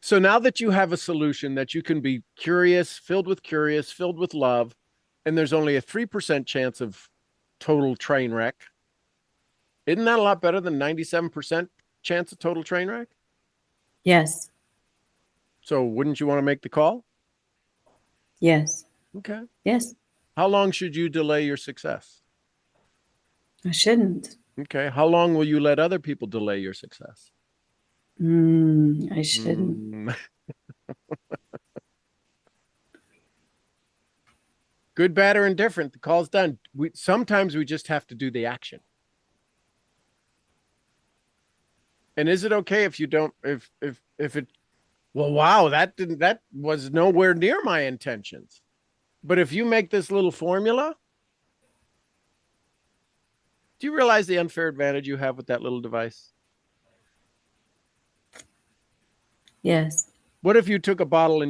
So now that you have a solution that you can be filled with love, and there's only a 3% chance of total train wreck. Isn't that a lot better than 97% chance of total train wreck? Yes. So wouldn't you want to make the call? Yes. Okay. Yes. How long should you delay your success? I shouldn't. Okay. How long will you let other people delay your success? I shouldn't. Good, bad, or indifferent. The call's done. Sometimes we just have to do the action. And is it okay if you don't, if it, well, wow, that was nowhere near my intentions. But if you make this little formula, do you realize the unfair advantage you have with that little device? Yes. What if you took a bottle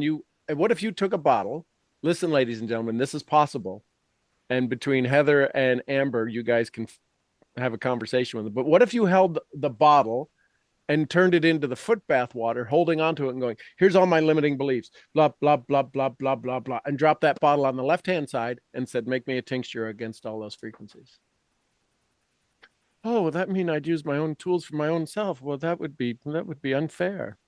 listen, ladies and gentlemen, this is possible. And between Heather and Amber, you guys can have a conversation with them. But what if you held the bottle and turned it into the foot bath water, holding onto it and going, here's all my limiting beliefs, blah, blah, blah, blah, blah, blah, blah, and dropped that bottle on the left-hand side and said, make me a tincture against all those frequencies. Oh, well, that mean I'd use my own tools for my own self. Well, that would be unfair.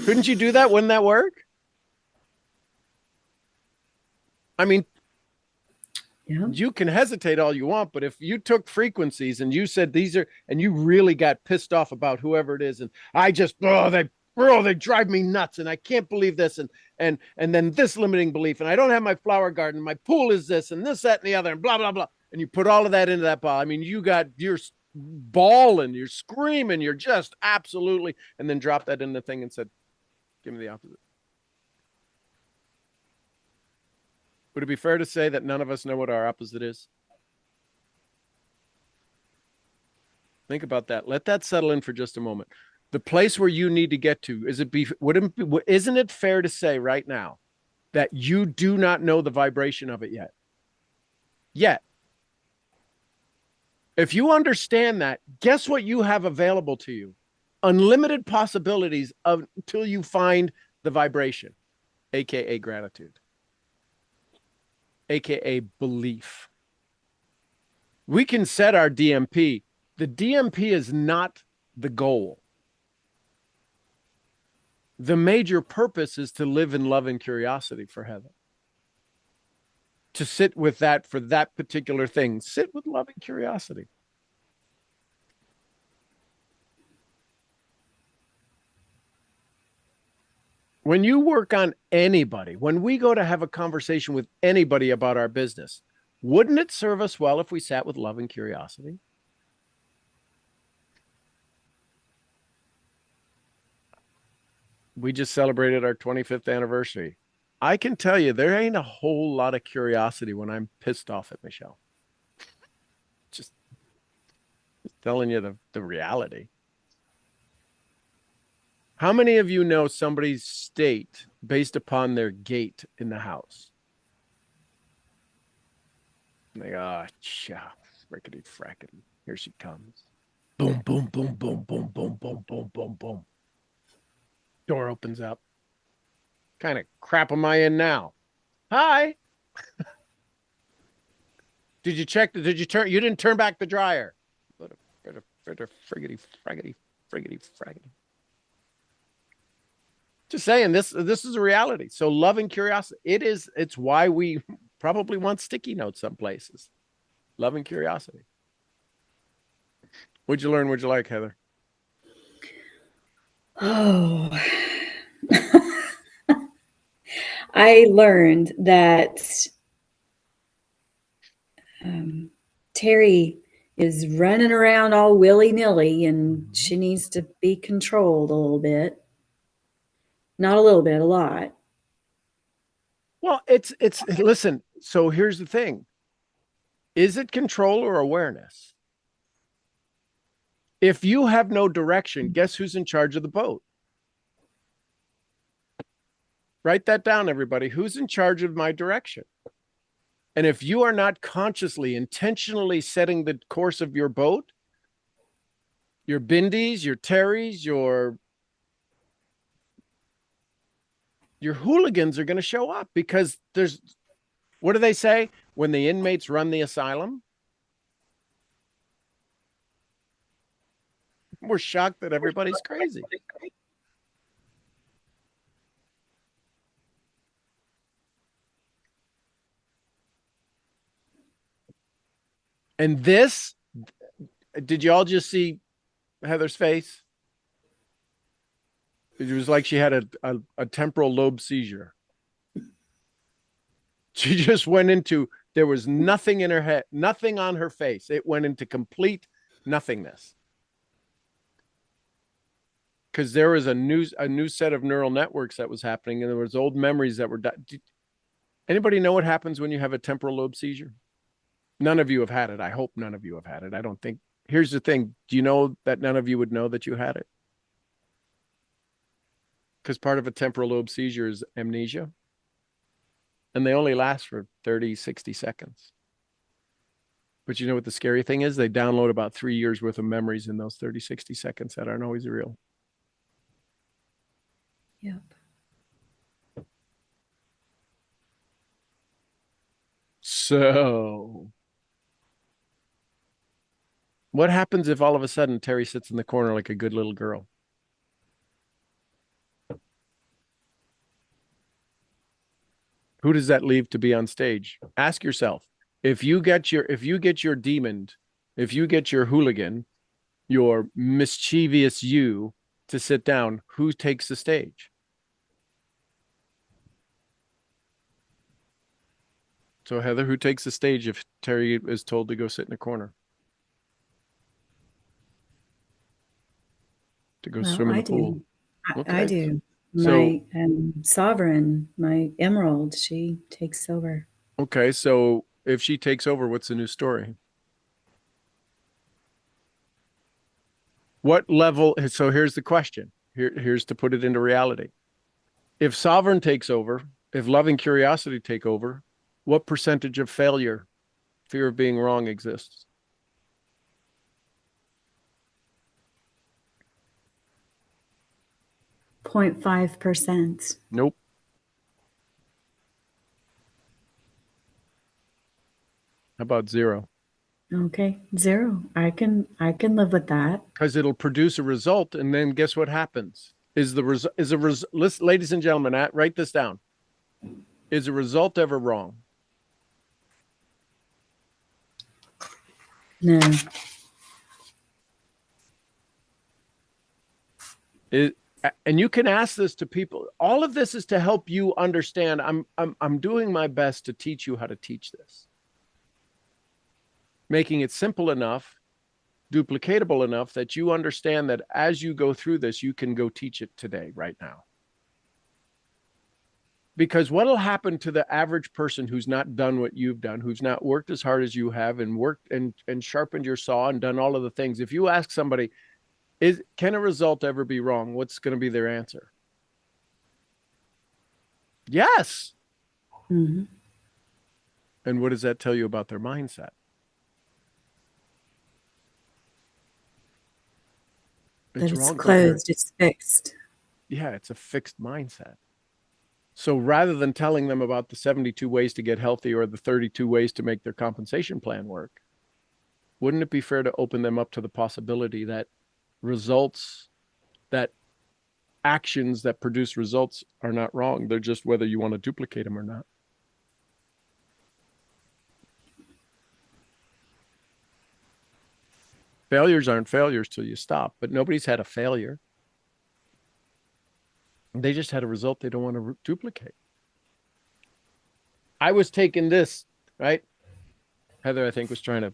Couldn't you do that? Wouldn't that work? I mean, Yeah. you can hesitate all you want, but if you took frequencies and you said these are, and you really got pissed off about whoever it is, and I just, they drive me nuts, and I can't believe this, and then this limiting belief, and I don't have my flower garden, my pool is this, and this, that, and the other, and blah, blah, blah. And you put all of that into that ball. I mean, you're bawling, you're screaming, you're just absolutely, and then drop that in the thing and said, give me the opposite. Would it be fair to say that none of us know what our opposite is? Think about that. Let that settle in for just a moment. The place where you need to get to, isn't it fair to say right now that you do not know the vibration of it yet? Yet. If you understand that, guess what you have available to you? Unlimited possibilities until you find the vibration, aka gratitude, aka belief. We can set our DMP. The DMP is not the goal. The major purpose is to live in love and curiosity for Heather. To sit with that for that particular thing. Sit with love and curiosity. When you work on anybody, when we go to have a conversation with anybody about our business, wouldn't it serve us well if we sat with love and curiosity? We just celebrated our 25th anniversary. I can tell you there ain't a whole lot of curiosity when I'm pissed off at Michelle. Just telling you the reality. How many of you know somebody's state based upon their gait in the house? And they go, oh, frickety frackety. Here she comes. Boom, boom, boom, boom, boom, boom, boom, boom, boom, boom. Door opens up. Kind of crap am I in now? Hi. Did you didn't turn back the dryer? Friggity fraggity, friggity fraggity. Just saying, this is a reality. So love and curiosity, it's why we probably want sticky notes some places. Love and curiosity. What'd you learn? What'd you like, Heather? Oh, I learned that Terry is running around all willy-nilly, and she needs to be controlled a little bit. Not a little bit, a lot. Well, listen, so here's the thing. Is it control or awareness? If you have no direction, guess who's in charge of the boat? Write that down, everybody. Who's in charge of my direction? And if you are not consciously, intentionally setting the course of your boat, your Bindies, your Terrys, your your hooligans are going to show up because what do they say when the inmates run the asylum? We're shocked that everybody's crazy. And this, did you all just see Heather's face? It was like she had a temporal lobe seizure. She just went into, there was nothing in her head, nothing on her face. It went into complete nothingness. Because there was a new set of neural networks that was happening, and there was old memories that were. Anybody know what happens when you have a temporal lobe seizure? None of you have had it. I hope none of you have had it. I don't think. Here's the thing. Do you know that none of you would know that you had it? Because part of a temporal lobe seizure is amnesia. And they only last for 30, 60 seconds. But you know what the scary thing is? They download about 3 years worth of memories in those 30, 60 seconds that aren't always real. Yep. So what happens if all of a sudden Terry sits in the corner like a good little girl? Who does that leave to be on stage? Ask yourself, if you get your demon, if you get your hooligan, your mischievous you to sit down, who takes the stage? So Heather, who takes the stage if Terry is told to go sit in a corner? To go swim in the pool? I do. So, My sovereign, my emerald, she takes over. okay, so if she takes over, what's the new story? What level? So here's the question. Here's to put it into reality. If sovereign takes over, if loving curiosity take over, what percentage of failure, fear of being wrong exists? .5%. Nope. How about 0? Okay, 0. I can live with that. Because it'll produce a result, and then guess what happens? Ladies and gentlemen, write this down. Is a result ever wrong? No. And you can ask this to people. All of this is to help you understand. I'm doing my best to teach you how to teach this. Making it simple enough, duplicatable enough that you understand that as you go through this, you can go teach it today, right now. Because what'll happen to the average person who's not done what you've done, who's not worked as hard as you have and worked and sharpened your saw and done all of the things, if you ask somebody, can a result ever be wrong? What's going to be their answer? Yes. Mm-hmm. And what does that tell you about their mindset? That it's closed, it's fixed. Yeah, it's a fixed mindset. So rather than telling them about the 72 ways to get healthy or the 32 ways to make their compensation plan work, wouldn't it be fair to open them up to the possibility that results, that actions that produce results are not wrong? They're just whether you want to duplicate them or not. Failures aren't failures till you stop, but nobody's had a failure. They just had a result they don't want to duplicate. I was taking this, right? Heather, I think, was trying to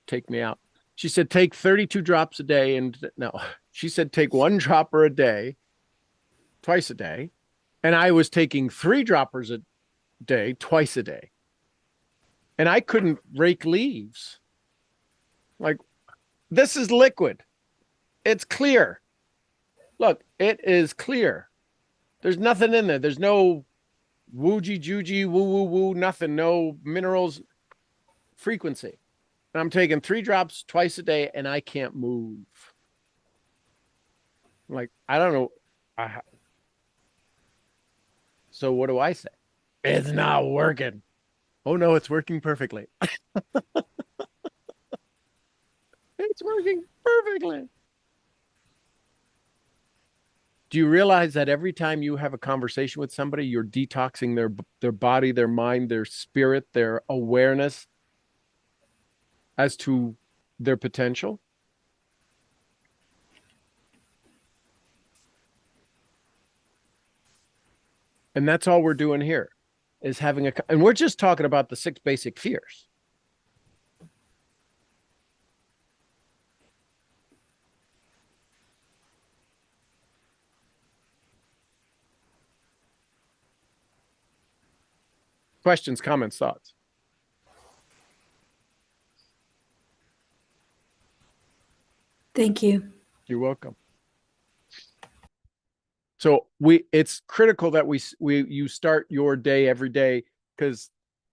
take me out. She said, take 32 drops a day. And no, she said, take 1 dropper a day, twice a day. And I was taking 3 droppers a day, twice a day. And I couldn't rake leaves. Like, this is liquid. It's clear. Look, it is clear. There's nothing in there. There's no woogie joogie, woo woo woo, nothing. No minerals, frequency. And I'm taking 3 drops twice a day and I can't move. Like, I don't know. So what do I say? It's not working. Oh no, it's working perfectly. It's working perfectly. Do you realize that every time you have a conversation with somebody, you're detoxing their body, their mind, their spirit, their awareness as to their potential? And that's all we're doing here is having and we're just talking about the 6 basic fears. Questions, comments, thoughts? Thank you. You're welcome. So it's critical that you start your day every day, because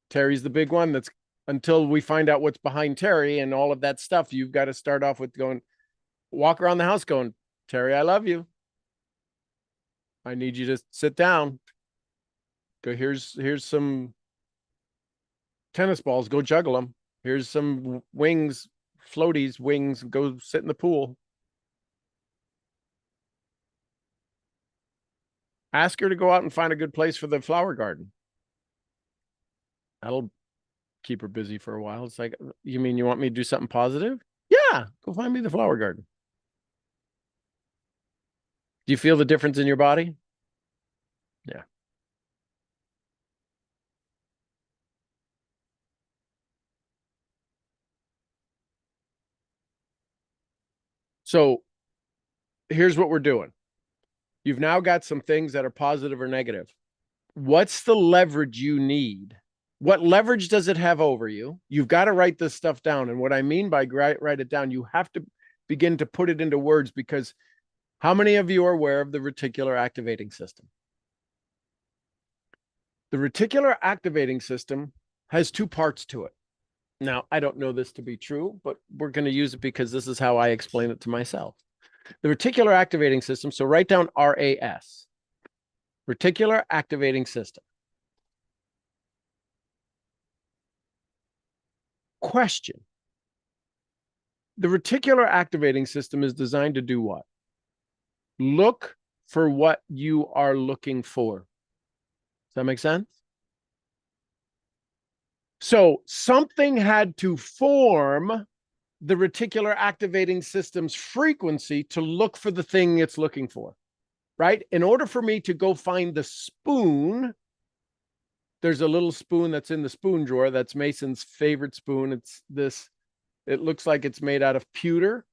Terry's the big one. That's until we find out what's behind Terry and all of that stuff. You've got to start off with walk around the house going, Terry, I love you. I need you to sit down. Go, here's some tennis balls. Go juggle them. Here's some wings, floaties, wings. Go sit in the pool. Ask her to go out and find a good place for the flower garden. That'll keep her busy for a while. It's like, you mean you want me to do something positive? Yeah, go find me the flower garden. Do you feel the difference in your body? Yeah. So here's what we're doing. You've now got some things that are positive or negative. What's the leverage you need? What leverage does it have over you? You've got to write this stuff down. And what I mean by write it down, you have to begin to put it into words, because how many of you are aware of the reticular activating system? The reticular activating system has 2 parts to it. Now, I don't know this to be true, but we're going to use it because this is how I explain it to myself. The reticular activating system, so write down RAS, reticular activating system. Question. The reticular activating system is designed to do what? Look for what you are looking for. Does that make sense? So something had to form the reticular activating system's frequency to look for the thing it's looking for, right? In order for me to go find the spoon, there's a little spoon that's in the spoon drawer. That's Mason's favorite spoon. It looks like it's made out of pewter.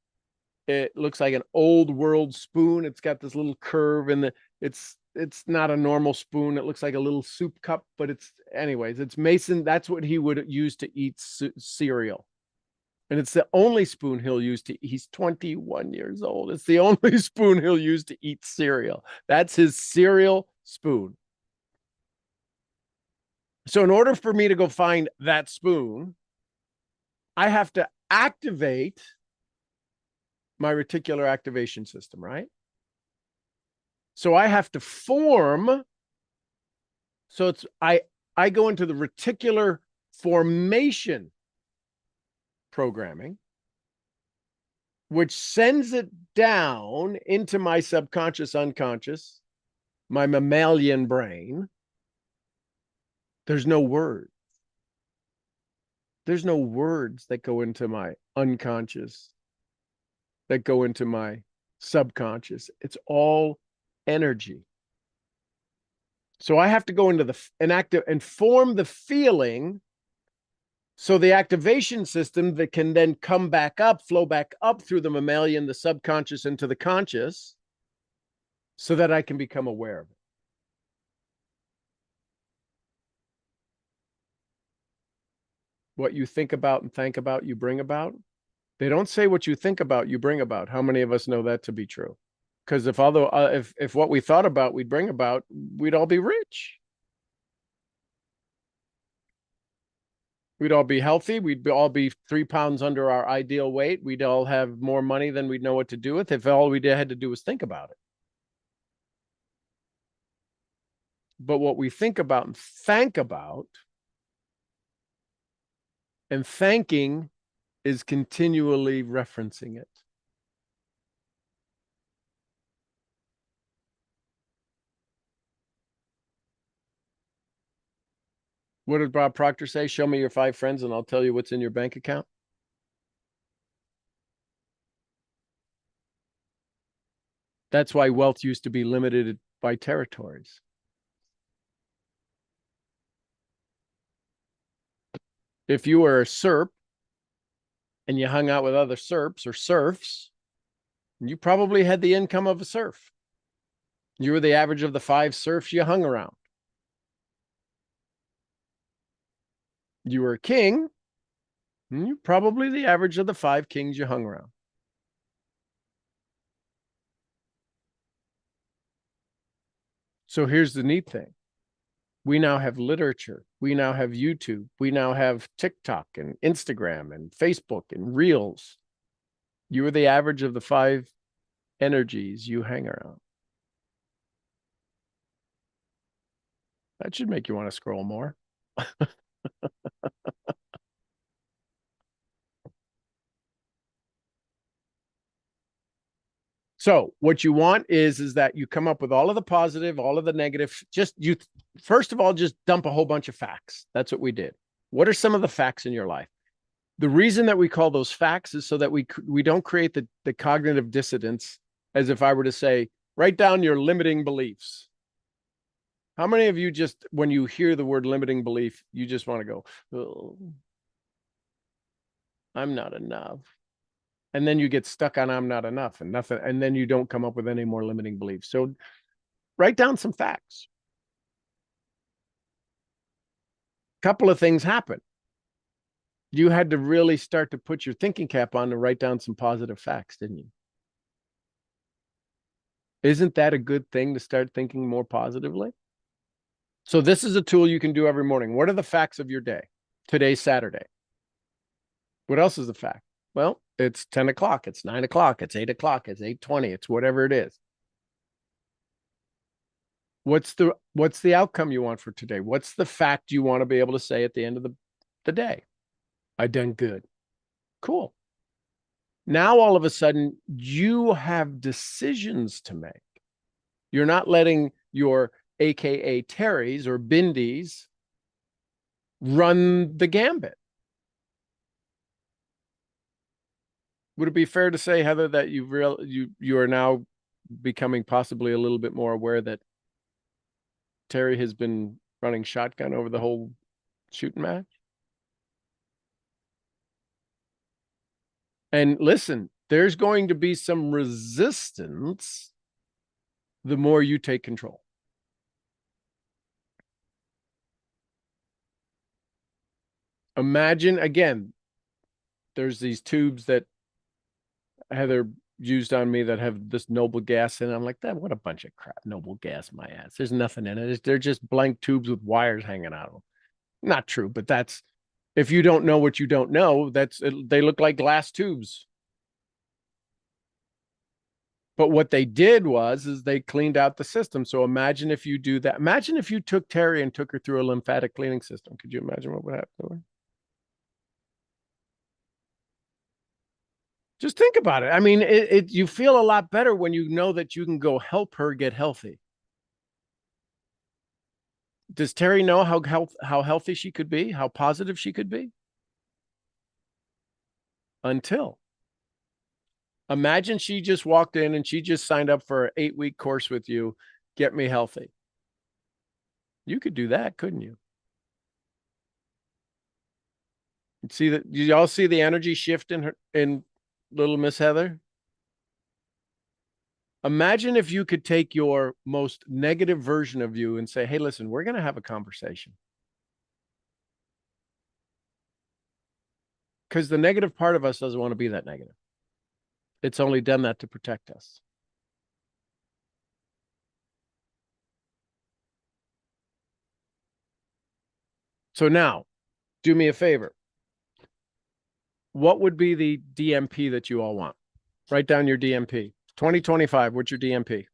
It looks like an old world spoon. It's got this little curve in it's not a normal spoon. It looks like a little soup cup, but it's Mason. That's what he would use to eat cereal. And it's the only spoon he'll use he's 21 years old. It's the only spoon he'll use to eat cereal. That's his cereal spoon. So in order for me to go find that spoon, I have to activate my reticular activation system, right? So I have to form. So I go into the reticular formation programming, which sends it down into my subconscious, unconscious, my mammalian brain. There's no words. There's no words that go into my unconscious, that go into my subconscious. It's all energy. So I have to go into and form the feeling. So the activation system that can then come back up, flow back up through the mammalian, the subconscious into the conscious, so that I can become aware of it. What you think about and think about, you bring about. They don't say what you think about, you bring about. How many of us know that to be true? Because if what we thought about, we'd bring about, we'd all be rich. We'd all be healthy. We'd all be 3 pounds under our ideal weight. We'd all have more money than we'd know what to do with if all we had to do was think about it. but what we think about and thank about, and thanking is continually referencing it. What did Bob Proctor say? Show me your 5 friends and I'll tell you what's in your bank account. That's why wealth used to be limited by territories. If you were a serp and you hung out with other serps or serfs, you probably had the income of a serf. You were the average of the 5 serfs you hung around. You were a king, and you're probably the average of the 5 kings you hung around. So here's the neat thing. We now have literature. We now have YouTube. We now have TikTok and Instagram and Facebook and Reels. You are the average of the 5 energies you hang around. That should make you want to scroll more. So what you want is that you come up with all of the positive, all of the negative. Just you, first of all, just dump a whole bunch of facts. That's what we did. What are some of the facts in your life? The reason that we call those facts is so that we don't create the cognitive dissonance, as if I were to say, write down your limiting beliefs. How many of you just, when you hear the word limiting belief, you just want to go, oh, I'm not enough. And then you get stuck on I'm not enough and nothing. And then you don't come up with any more limiting beliefs. So write down some facts. A couple of things happen. You had to really start to put your thinking cap on to write down some positive facts, didn't you? Isn't that a good thing to start thinking more positively? So this is a tool you can do every morning. What are the facts of your day? Today's Saturday. What else is the fact? Well, it's 10 o'clock, it's 9 o'clock, it's 8 o'clock, it's 8:20, it's whatever it is. What's the outcome you want for today? What's the fact you want to be able to say at the end of the day? I done good. Cool. Now, all of a sudden, you have decisions to make. You're not letting your AKA Terrys or Bindies run the gambit. Would it be fair to say, Heather, that you are now becoming possibly a little bit more aware that Terry has been running shotgun over the whole shooting match? And listen, there's going to be some resistance the more you take control. Imagine, again, there's these tubes that Heather used on me that have this noble gas in it. I'm like, that, what a bunch of crap. Noble gas, my ass. There's nothing in it. They're just blank tubes with wires hanging out of them. Not true, but that's, if you don't know what you don't know, they look like glass tubes. But what they did is they cleaned out the system. So imagine if you do that. Imagine if you took Terry and took her through a lymphatic cleaning system. Could you imagine what would happen to her? Just think about it. I mean, you feel a lot better when you know that you can go help her get healthy. Does Terry know how healthy she could be, how positive she could be? Until. Imagine she just walked in and she just signed up for an 8-week course with you, Get Me Healthy. You could do that, couldn't you? See that? You all see the energy shift in little Miss Heather? Imagine if you could take your most negative version of you and say, hey, listen, we're going to have a conversation. Because the negative part of us doesn't want to be that negative. It's only done that to protect us. So now, do me a favor. What would be the DMP that you all want? Write down your DMP. 2025, what's your DMP?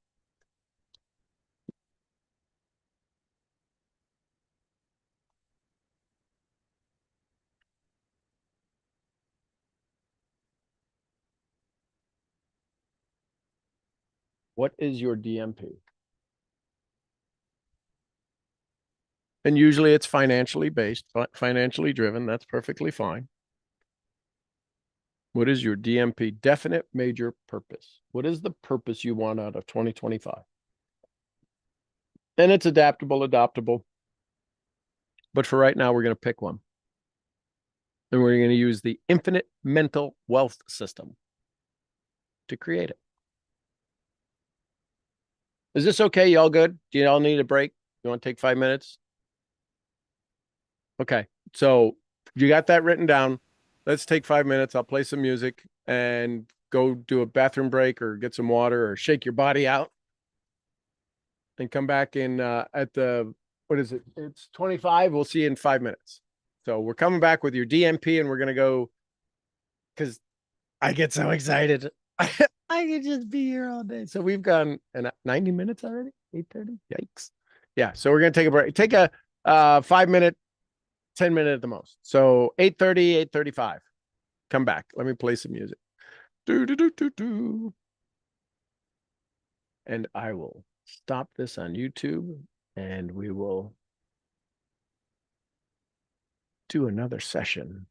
What is your DMP? And usually it's financially based, financially driven. That's perfectly fine. What is your DMP? Definite major purpose. What is the purpose you want out of 2025? And it's adaptable, adoptable. But for right now, we're going to pick one. And we're going to use the infinite mental wealth system to create it. Is this okay? Y'all good? Do you all need a break? You want to take 5 minutes? Okay. So you got that written down. Let's take 5 minutes. I'll play some music and go do a bathroom break or get some water or shake your body out. And come back in at the, what is it? It's 25. We'll see you in 5 minutes. So we're coming back with your DMP and we're going to go, because I get so excited. I could just be here all day. So we've gone 90 minutes already, 8:30. Yikes. Yeah. So we're going to take a break. Take a 5 minute, 10 minute at the most. So 8:30, 8:35. Come back. Let me play some music. Do, do, do, do, do. And I will stop this on YouTube and we will do another session